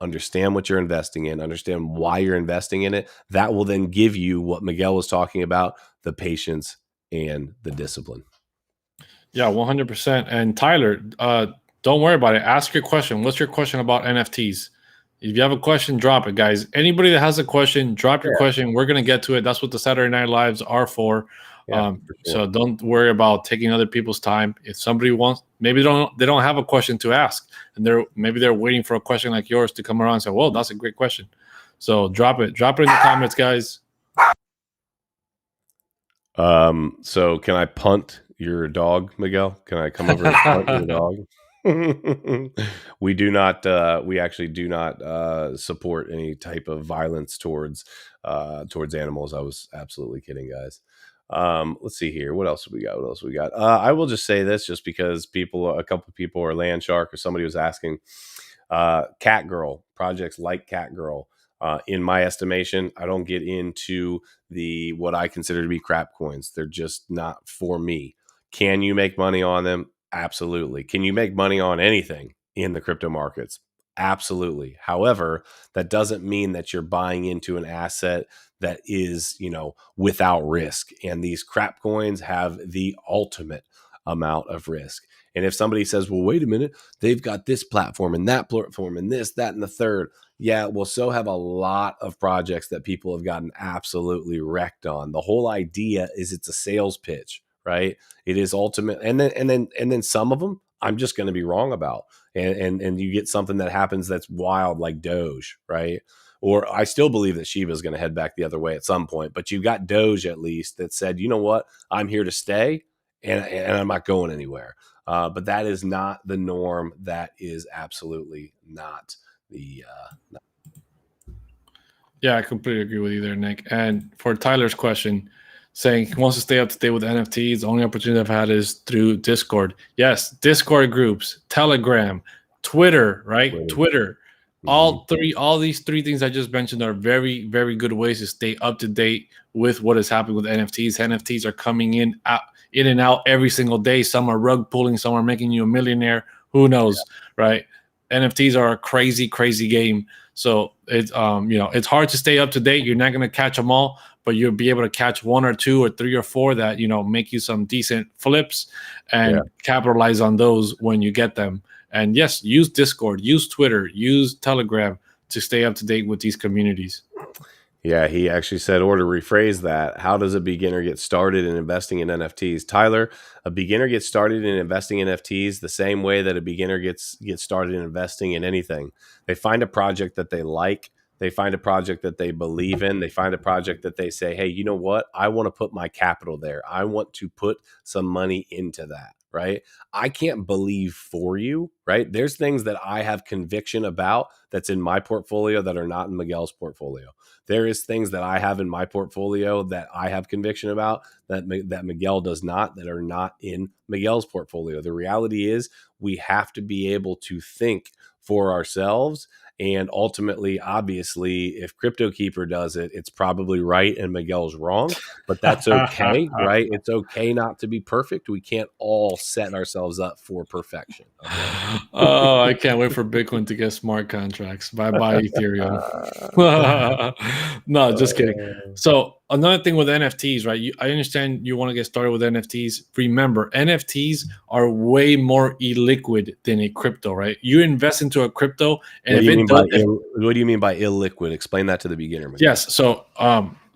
S1: Understand what you're investing in, understand why you're investing in it. That will then give you what Miguel was talking about, the patience and the discipline.
S2: Yeah, 100%. And Tyler, don't worry about it. Ask your question. What's your question about NFTs? If you have a question, drop it, guys. Anybody that has a question, drop your question. We're going to get to it. That's what the Saturday Night Lives are for.
S1: Yeah,
S2: So don't worry about taking other people's time. If somebody wants, maybe they don't have a question to ask, and maybe they're waiting for a question like yours to come around and say, "Well, that's a great question." So drop it in the comments, guys.
S1: So can I punt your dog, Miguel? Can I come over and punt your dog? We actually do not support any type of violence towards animals. I was absolutely kidding, guys. Let's see here. What else we got? I will just say this, just because a couple of people, or Land Shark, or somebody was asking, Cat Girl projects like Cat Girl. In my estimation, I don't get into what I consider to be crap coins. They're just not for me. Can you make money on them? Absolutely. Can you make money on anything in the crypto markets? Absolutely. However, that doesn't mean that you're buying into an asset that is, without risk. And these crap coins have the ultimate amount of risk. And if somebody says, well, wait a minute, they've got this platform and that platform and this, that, and the third. Yeah, well, so have a lot of projects that people have gotten absolutely wrecked on. The whole idea is it's a sales pitch, right? It is ultimate. And then some of them I'm just going to be wrong about. And you get something that happens that's wild, like Doge, right? Or I still believe that Shiba is going to head back the other way at some point. But you've got Doge, at least, that said, you know what? I'm here to stay, and I'm not going anywhere. But that is not the norm. That is absolutely not the.
S2: Yeah, I completely agree with you there, Nick. And for Tyler's question, saying he wants to stay up to date with NFTs, the only opportunity I've had is through Discord. Yes, Discord groups, Telegram, Twitter, right? Twitter. Mm-hmm. All these three things I just mentioned are very, very good ways to stay up to date with what is happening with NFTs. NFTs are coming in and out every single day. Some are rug pulling, some are making you a millionaire. Who knows, right? NFTs are a crazy, crazy game. So it's it's hard to stay up to date. You're not going to catch them all, but you'll be able to catch one or two or three or four that make you some decent flips and capitalize on those when you get them. And yes, use Discord, use Twitter, use Telegram to stay up to date with these communities.
S1: Yeah, he actually said, or to rephrase that, how does a beginner get started in investing in NFTs? Tyler, a beginner gets started in investing in NFTs the same way that a beginner gets started in investing in anything. They find a project that they like. They find a project that they believe in. They find a project that they say, hey, you know what? I want to put my capital there. I want to put some money into that, right? I can't believe for you, right? There's things that I have conviction about that's in my portfolio that are not in Miguel's portfolio. There is things that I have in my portfolio that I have conviction about that Miguel does not, that are not in Miguel's portfolio. The reality is we have to be able to think for ourselves. And ultimately, obviously, if CryptoKeeper does it, it's probably right and Miguel's wrong, but that's okay, right? It's okay not to be perfect. We can't all set ourselves up for perfection. Okay?
S2: Oh, I can't wait for Bitcoin to get smart contracts. Bye bye, Ethereum. No, just kidding. So another thing with NFTs, right? I understand you want to get started with NFTs. Remember, NFTs are way more illiquid than a crypto, right? You invest into a crypto, and
S1: what do you mean by illiquid? Explain that to the beginner. Miguel.
S2: Yes. So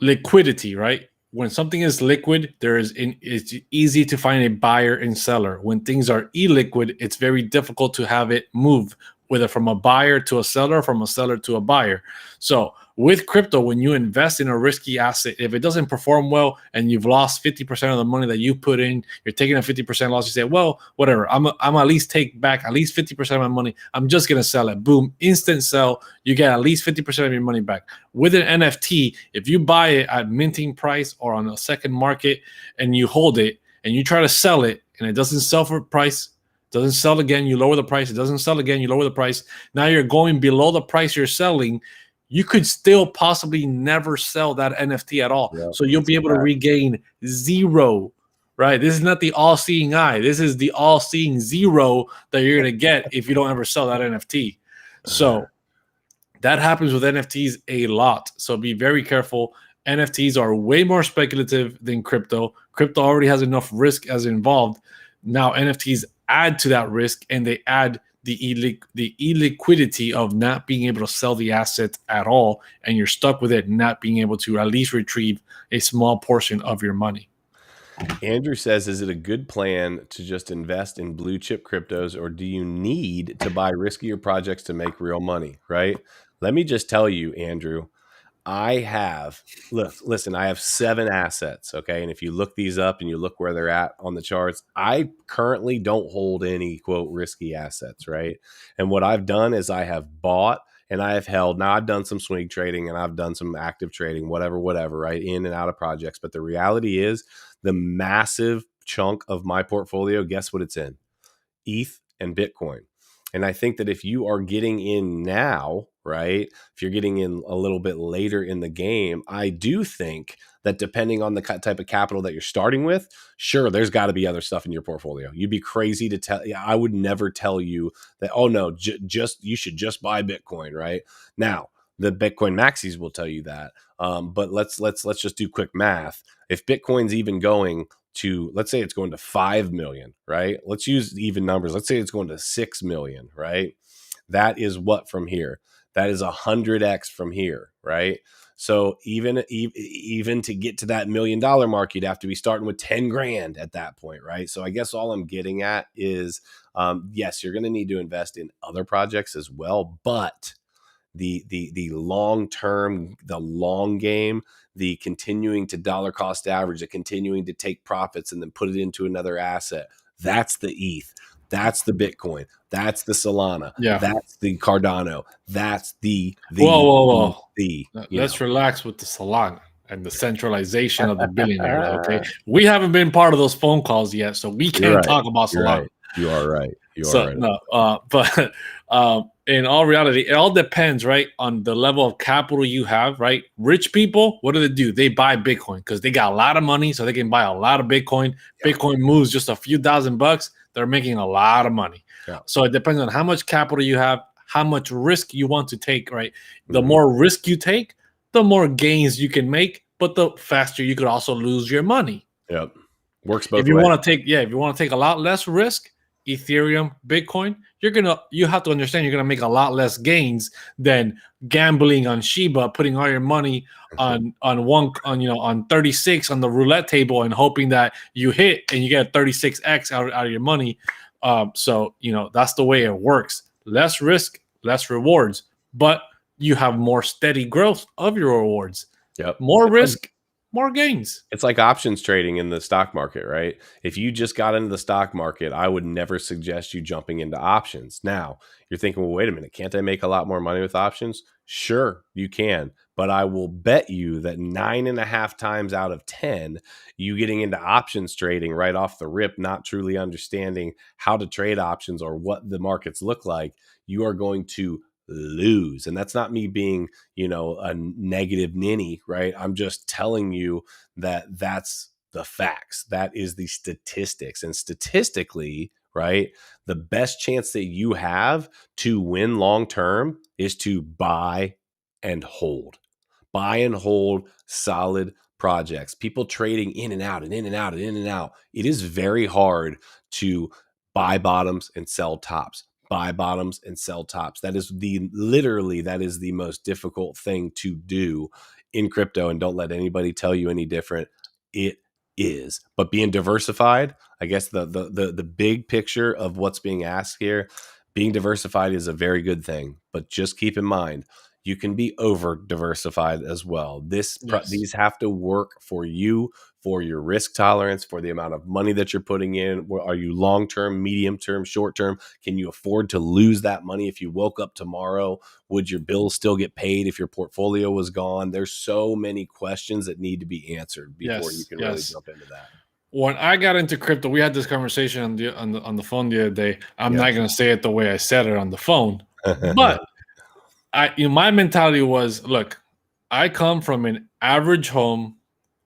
S2: liquidity, right? When something is liquid, it's easy to find a buyer and seller. When things are illiquid, it's very difficult to have it move, whether from a buyer to a seller, from a seller to a buyer. So with crypto, when you invest in a risky asset, if it doesn't perform well and you've lost 50% of the money that you put in, you're taking a 50% loss. You say, well, whatever, I'm at least take back at least 50% of my money. I'm just going to sell it. Boom, instant sell. You get at least 50% of your money back. With an NFT, if you buy it at minting price or on a second market and you hold it and you try to sell it and it doesn't sell for price, doesn't sell again, you lower the price. It doesn't sell again, you lower the price. Now you're going below the price you're selling. You could still possibly never sell that NFT at all. Yeah, so you'll be able to regain zero, right? This is not the all-seeing eye. This is the all-seeing zero that you're going to get if you don't ever sell that NFT. So that happens with NFTs a lot. So be very careful. NFTs are way more speculative than crypto. Crypto already has enough risk as involved. Now NFTs add to that risk, and they add the illiquidity of not being able to sell the asset at all, and you're stuck with it not being able to at least retrieve a small portion of your money.
S1: Andrew says, is it a good plan to just invest in blue chip cryptos, or do you need to buy riskier projects to make real money, right? Let me just tell you, Andrew, I have 7 assets. Okay. And if you look these up and you look where they're at on the charts, I currently don't hold any quote risky assets. Right. And what I've done is I have bought and I have held. Now I've done some swing trading and I've done some active trading, whatever, right, in and out of projects. But the reality is the massive chunk of my portfolio, guess what it's in? ETH and Bitcoin. And I think that if you are getting in now, right, if you're getting in a little bit later in the game, I do think that depending on the type of capital that you're starting with, sure, there's got to be other stuff in your portfolio. You'd be crazy to tell. I would never tell you that, oh no, you should just buy Bitcoin, right? Now, the Bitcoin maxis will tell you that. But let's just do quick math. If Bitcoin's even going to, let's say it's going to 5 million, right? Let's use even numbers. Let's say it's going to 6 million, right? That is what from here? That is 100x from here, right? So even to get to that $1 million mark, you'd have to be starting with 10 grand at that point, right? So I guess all I'm getting at is, yes, you're going to need to invest in other projects as well, but the long term, the long game, the continuing to dollar cost average, the continuing to take profits and then put it into another asset. That's the ETH. That's the Bitcoin. That's the Solana. Yeah. That's the Cardano. That's the
S2: whoa. Let's relax with the Solana and the centralization of the billionaires. Okay. We haven't been part of those phone calls yet, so we can't talk about Solana.
S1: Right. You are right.
S2: But in all reality, it all depends, right, on the level of capital you have, right? Rich people, what do? They buy Bitcoin because they got a lot of money, so they can buy a lot of Bitcoin. Yeah. Bitcoin moves just a few $1,000. They're making a lot of money. Yeah. So it depends on how much capital you have, how much risk you want to take, right? The more risk you take, the more gains you can make, but the faster you could also lose your money.
S1: Yep. Works both ways.
S2: If you want to take a lot less risk, Ethereum, Bitcoin, you have to understand you're gonna make a lot less gains than gambling on Shiba, putting all your money on 36 on the roulette table and hoping that you hit and you get 36x out of your money. So that's the way it works. Less risk, less rewards, but you have more steady growth of your rewards.
S1: Yep.
S2: More risk, more gains.
S1: It's like options trading in the stock market, right? If you just got into the stock market, I would never suggest you jumping into options. Now, you're thinking, well, wait a minute, can't I make a lot more money with options? Sure, you can. But I will bet you that 9.5 times out of 10, you getting into options trading right off the rip, not truly understanding how to trade options or what the markets look like, you are going to lose. And that's not me being, a negative ninny, right? I'm just telling you that that's the facts. That is the statistics. And statistically, right, the best chance that you have to win long term is to buy and hold. Buy and hold solid projects. People trading in and out and in and out and in and out. It is very hard to buy bottoms and sell tops. Buy bottoms and sell tops. That is the most difficult thing to do in crypto. And don't let anybody tell you any different. It is. But being diversified, I guess the big picture of what's being asked here, being diversified is a very good thing. But just keep in mind, you can be over diversified as well. These have to work for you, for your risk tolerance, for the amount of money that you're putting in. Are you long term, medium term, short term? Can you afford to lose that money if you woke up tomorrow? Would your bills still get paid if your portfolio was gone? There's so many questions that need to be answered before you can really jump into that.
S2: When I got into crypto, we had this conversation on the phone the other day. I'm not going to say it the way I said it on the phone, but my mentality was, look, I come from an average home.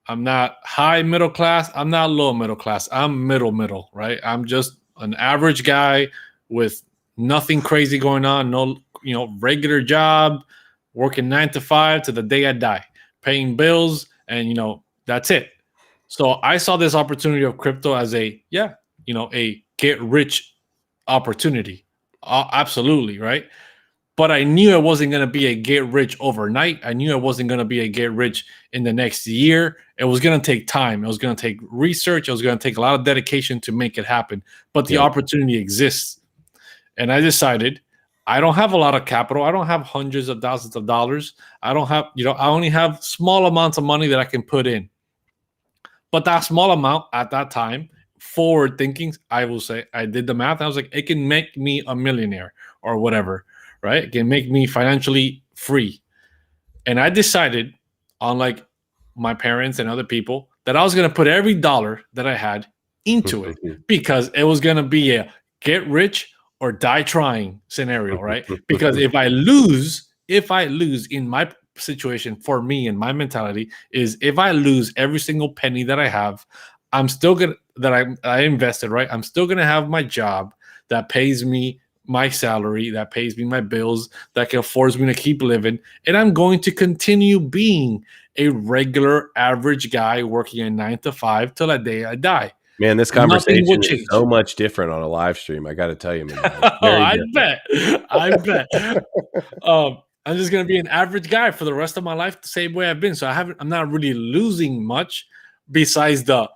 S2: I'm not high middle class. I'm not low middle class. I'm middle, right? I'm just an average guy with nothing crazy going on. No, regular job, working 9 to 5 to the day I die, paying bills, and that's it. So I saw this opportunity of crypto as a get rich opportunity. Absolutely, right? But I knew it wasn't going to be a get rich overnight. I knew it wasn't going to be a get rich in the next year. It was going to take time. It was going to take research. It was going to take a lot of dedication to make it happen. But the opportunity exists. And I decided I don't have a lot of capital. I don't have hundreds of thousands of dollars. I don't have, I only have small amounts of money that I can put in. But that small amount at that time, forward thinking, I will say, I did the math. I was like, it can make me a millionaire or whatever. Right? It can make me financially free. And I decided, unlike my parents and other people, that I was going to put every dollar that I had into it because it was going to be a get rich or die trying scenario, right? Because if I lose in my situation, for me and my mentality is, if I lose every single penny that I have, I'm still going to, that I invested, right? I'm still going to have my job that pays me my salary, that pays me my bills, that can affords me to keep living. And I'm going to continue being a regular average guy working a 9 to 5 till the day I die.
S1: Man, this conversation is so much different on a live stream. I got to tell you, man.
S2: I bet. I'm just going to be an average guy for the rest of my life, the same way I've been. So I'm not really losing much besides the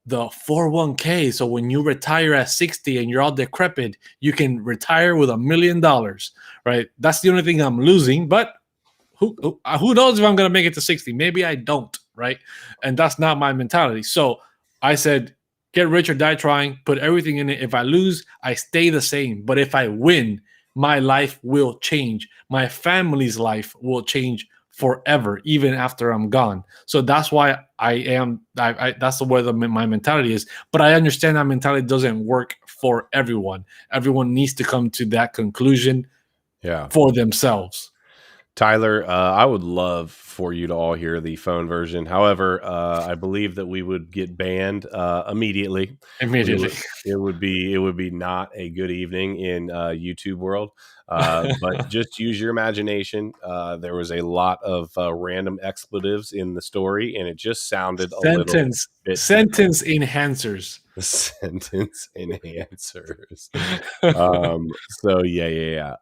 S2: 401k. So when you retire at 60 and you're all decrepit, you can retire with $1 million, right? That's the only thing I'm losing. But who knows if I'm going to make it to 60? Maybe I don't, right? And that's not my mentality. So I said, get rich or die trying, put everything in it. If I lose, I stay the same. But if I win, my life will change. My family's life will change forever, even after I'm gone. So that's why that's the way my mentality is. But I understand that mentality doesn't work for everyone. Everyone needs to come to that conclusion for themselves.
S1: Tyler, I would love for you to all hear the phone version. However, I believe that we would get banned immediately. It would be not a good evening in YouTube world. But just use your imagination. There was a lot of random expletives in the story, and it just sounded a little bit
S2: sentence enhancers.
S1: Sentence enhancers. So yeah.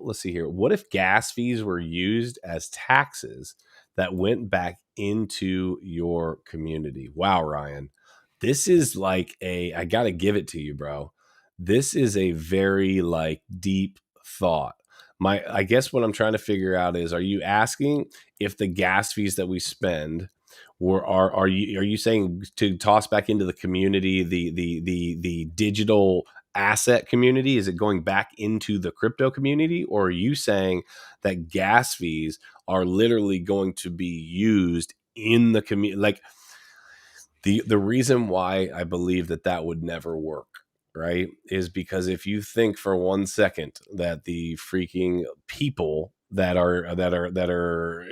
S1: Let's see here. What if gas fees were used as taxes that went back into your community? Wow, Ryan. This is like I gotta give it to you, bro. This is a very deep thought. I guess what I'm trying to figure out is, are you asking if the gas fees that we spend Or are you saying to toss back into the community, the digital asset community? Is it going back into the crypto community, or are you saying that gas fees are literally going to be used in the community? Like, the reason why I believe that would never work, right, is because if you think for 1 second that the freaking people that are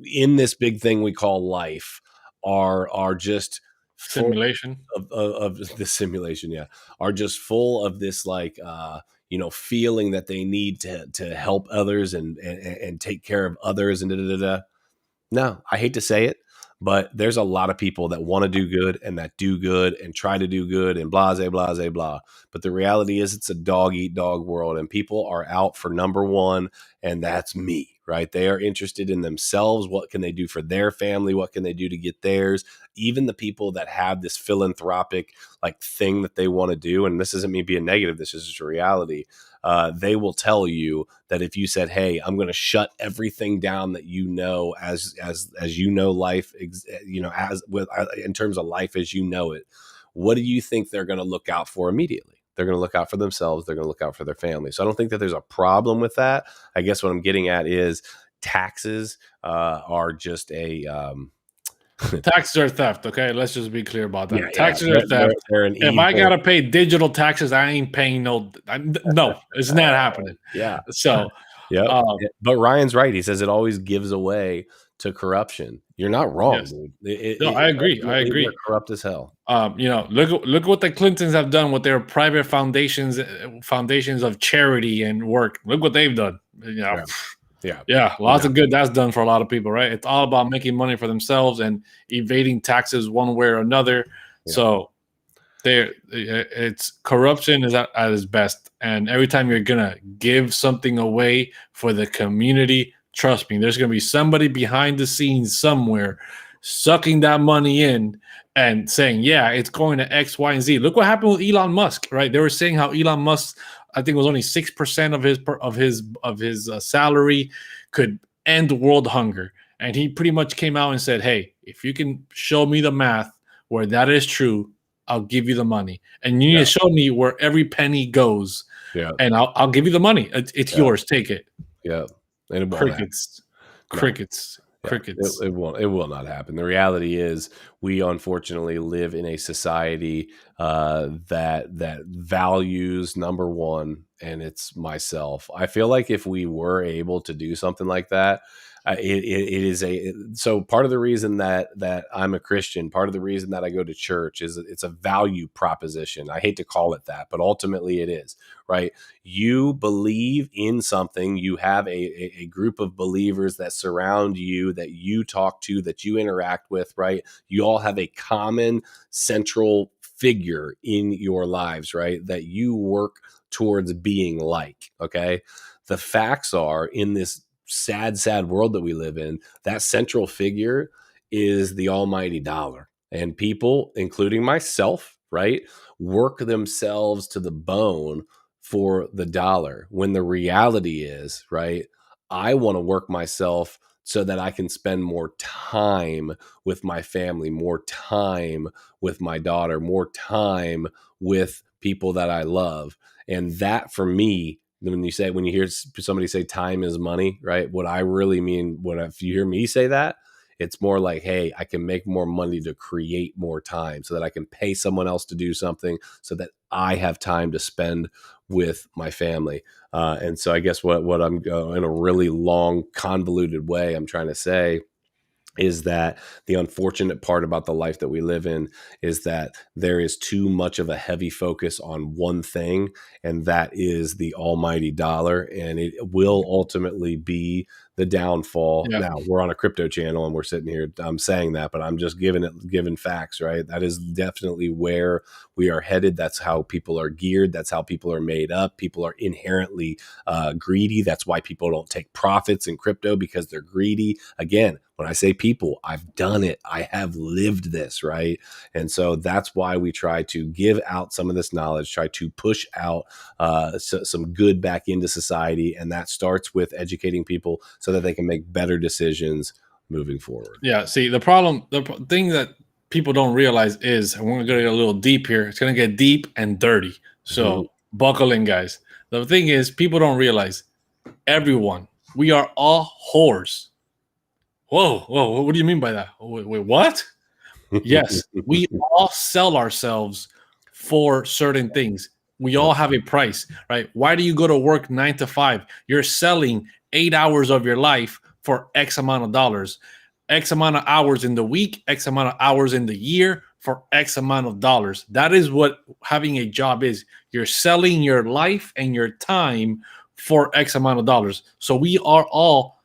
S1: in this big thing we call life are just full
S2: Simulation.
S1: of the simulation, yeah, are just full of this, like, feeling that they need to help others and take care of others and da da da da. No, I hate to say it, but there's a lot of people that want to do good and that do good and try to do good and blah, blah, blah, blah. But the reality is it's a dog eat dog world, and people are out for number one, and that's me, right? They are interested in themselves. What can they do for their family? What can they do to get theirs? Even the people that have this philanthropic like thing that they want to do, and this isn't me being negative, this is just a reality. They will tell you that if you said, "Hey, I'm going to shut everything down that you know as you know life, as with in terms of life as you know it," what do you think they're going to look out for immediately? They're going to look out for themselves. They're going to look out for their family. So I don't think that there's a problem with that. I guess what I'm getting at is taxes are just a
S2: Taxes are theft. Okay, let's just be clear about that.
S1: yeah,
S2: Taxes
S1: yeah.
S2: are theft.
S1: They're an
S2: If I
S1: evil.
S2: gotta pay digital taxes, I ain't paying no. It's not happening.
S1: Yeah.
S2: So,
S1: Yep.
S2: um,
S1: But Ryan's right. He says it always gives away to corruption. You're not wrong,
S2: yes,
S1: dude.
S2: no, I agree. I
S1: Ultimately,
S2: agree.
S1: we're corrupt as hell.
S2: Look at what the Clintons have done with their private foundations, foundations of charity and work. Look what they've done.
S1: Yeah.
S2: Lots of good that's done for a lot of people, right? It's all about making money for themselves and evading taxes one way or another.
S1: Yeah.
S2: So it's corruption is at its best. And every time you're gonna give something away for the community, trust me, there's gonna be somebody behind the scenes somewhere sucking that money in and saying, yeah, it's going to X, Y, and Z. Look what happened with Elon Musk, right? They were saying how Elon Musk, I think it was only 6% of his salary could end world hunger. And he pretty much came out and said, hey, if you can show me the math where that is true, I'll give you the money. And you need to show me where every penny goes.
S1: Yeah.
S2: And I'll give you the money. It's yours. Take it.
S1: Yeah. And it won't
S2: Crickets.
S1: No.
S2: Crickets.
S1: Yeah,
S2: Crickets.
S1: it will not happen. The reality is we unfortunately live in a society that values number one, and it's myself. I feel like if we were able to do something like that, so part of the reason that I'm a Christian, part of the reason that I go to church is it's a value proposition. I hate to call it that, but ultimately it is, right? You believe in something. You have a group of believers that surround you, that you talk to, that you interact with, right? You all have a common central figure in your lives, right? That you work towards being like, okay? The facts are, in this sad world that we live in, that central figure is the almighty dollar. And people, including myself, right, work themselves to the bone for the dollar, when the reality is, right, I want to work myself so that I can spend more time with my family, more time with my daughter, more time with people that I love. And that, for me, when you hear somebody say time is money, right? What I really mean, if you hear me say that, it's more like, hey, I can make more money to create more time so that I can pay someone else to do something so that I have time to spend with my family. And so I guess what I'm in a really long, convoluted way, I'm trying to say is that the unfortunate part about the life that we live in is that there is too much of a heavy focus on one thing, and that is the almighty dollar, and it will ultimately be the downfall.
S2: Yeah.
S1: Now, we're on a crypto channel and we're sitting here, I'm saying that, but I'm just giving facts, right? That is definitely where we are headed. That's how people are geared. That's how people are made up. People are inherently greedy. That's why people don't take profits in crypto, because they're greedy. Again, when I say people, I've done it. I have lived this, right? And so that's why we try to give out some of this knowledge, try to push out some good back into society. And that starts with educating people so that they can make better decisions moving forward.
S2: Yeah. See, the thing that people don't realize is, and we're going to get a little deep here. It's going to get deep and dirty. So buckle in, guys. The thing is, people don't realize everyone, we are all whores. Whoa. What do you mean by that? Wait, what? Yes, we all sell ourselves for certain things. We all have a price, right? Why do you go to work 9 to 5? You're selling 8 hours of your life for X amount of dollars, X amount of hours in the week, X amount of hours in the year for X amount of dollars. That is what having a job is. You're selling your life and your time for X amount of dollars. So we all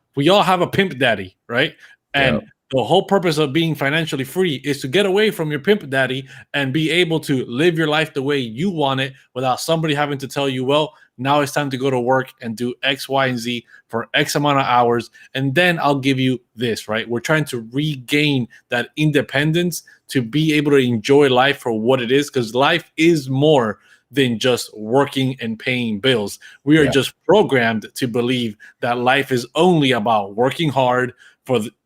S2: have a pimp daddy, right? And the whole purpose of being financially free is to get away from your pimp daddy and be able to live your life the way you want it without somebody having to tell you, well, now it's time to go to work and do X, Y, and Z for X amount of hours. And then I'll give you this, right? We're trying to regain that independence to be able to enjoy life for what it is, because life is more than just working and paying bills. We are just programmed to believe that life is only about working hard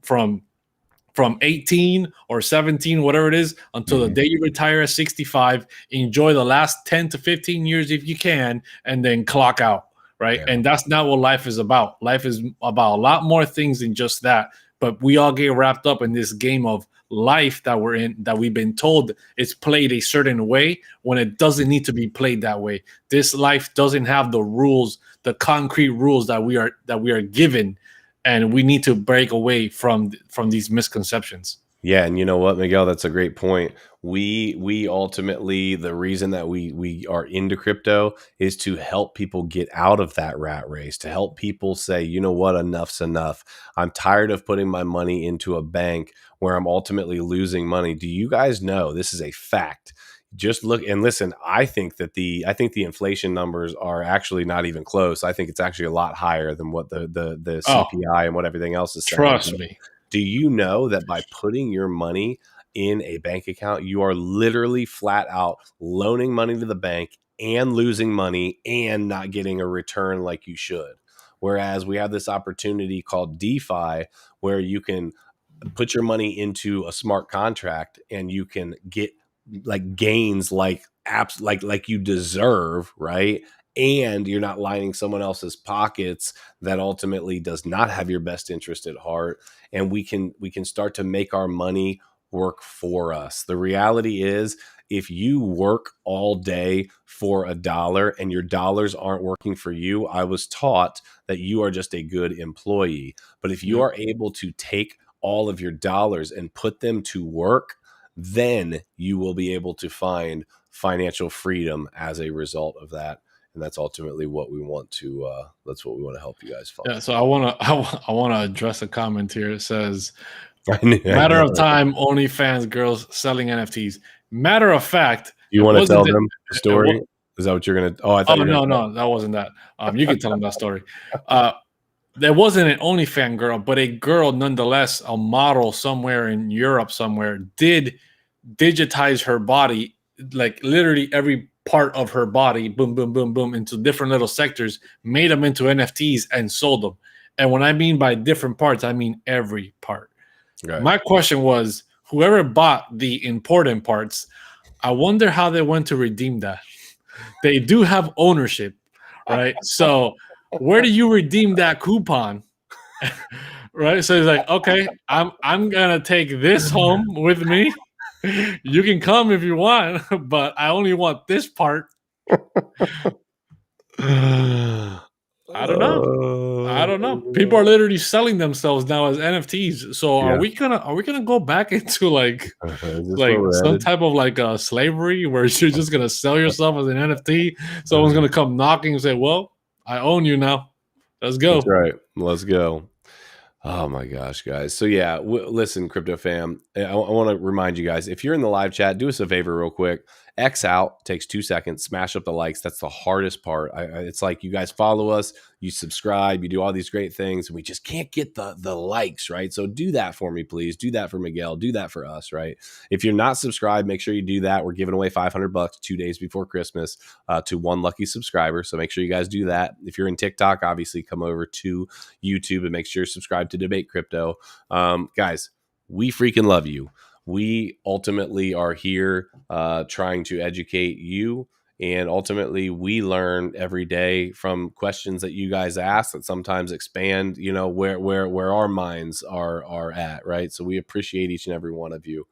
S2: from 18 or 17, whatever it is, until the day you retire at 65. Enjoy the last 10 to 15 years if you can, and then clock out, right? And that's not what life is about. Life is about a lot more things than just that. But we all get wrapped up in this game of life that we're in, that we've been told it's played a certain way when it doesn't need to be played that way. This life doesn't have the rules, the concrete rules that we are given. And we need to break away from these misconceptions.
S1: Yeah, and you know what, Miguel, that's a great point. We ultimately, the reason that we are into crypto is to help people get out of that rat race, to help people say, you know what, enough's enough. I'm tired of putting my money into a bank where I'm ultimately losing money. Do you guys know, this is a fact? Just look and listen. I think the inflation numbers are actually not even close. I think it's actually a lot higher than what the CPI and what everything else is saying.
S2: Trust me.
S1: Do you know that by putting your money in a bank account, you are literally flat out loaning money to the bank and losing money and not getting a return like you should? Whereas we have this opportunity called DeFi, where you can put your money into a smart contract and you can get like gains like apps like you deserve, right? And you're not lining someone else's pockets that ultimately does not have your best interest at heart. And we can start to make our money work for us. The reality is, if you work all day for $1 and your dollars aren't working for you, I was taught that you are just a good employee. But if you are able to take all of your dollars and put them to work, then you will be able to find financial freedom as a result of that. And that's ultimately what we want to help you guys find.
S2: Yeah, so I want to address a comment here. It says, matter of time, OnlyFans girls selling NFTs. Matter of fact,
S1: you want to tell them the story? Is that what you're going to? Oh, I thought.
S2: No, that wasn't that. You can tell them that story. There wasn't an OnlyFans girl, but a girl nonetheless, a model somewhere in Europe somewhere, did digitize her body, like literally every part of her body, boom, boom, boom, boom, into different little sectors, made them into NFTs and sold them. And when I mean by different parts, I mean every part. Right. My question was, whoever bought the important parts, I wonder how they went to redeem that. They do have ownership, right? So where do you redeem that coupon? Right? So he's like, okay, I'm gonna take this home with me. You can come if you want, but I only want this part. I don't know. People are literally selling themselves now as NFTs. So are we gonna go back into like some type of like slavery where you're just gonna sell yourself as an NFT? Someone's gonna come knocking and say, "Well, I own you now. Let's go."
S1: That's right. Let's go. Oh my gosh, guys. So yeah, listen, crypto fam, I want to remind you guys, if you're in the live chat, do us a favor real quick X out, takes 2 seconds, smash up the likes. That's the hardest part. It's like you guys follow us, you subscribe, you do all these great things, and we just can't get the likes, right? So do that for me, please. Do that for Miguel. Do that for us, right? If you're not subscribed, make sure you do that. We're giving away $500 2 days before Christmas to one lucky subscriber. So make sure you guys do that. If you're in TikTok, obviously come over to YouTube and make sure you're subscribed to Debate Crypto. Guys, we freaking love you. We ultimately are here trying to educate you, and ultimately we learn every day from questions that you guys ask that sometimes expand, you know, where our minds are at, right? So we appreciate each and every one of you.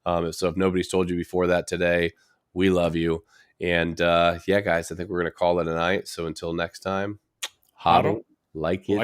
S1: So if nobody's told you before that today, we love you. And yeah, guys, I think we're going to call it a night. So until next time, hodl like it.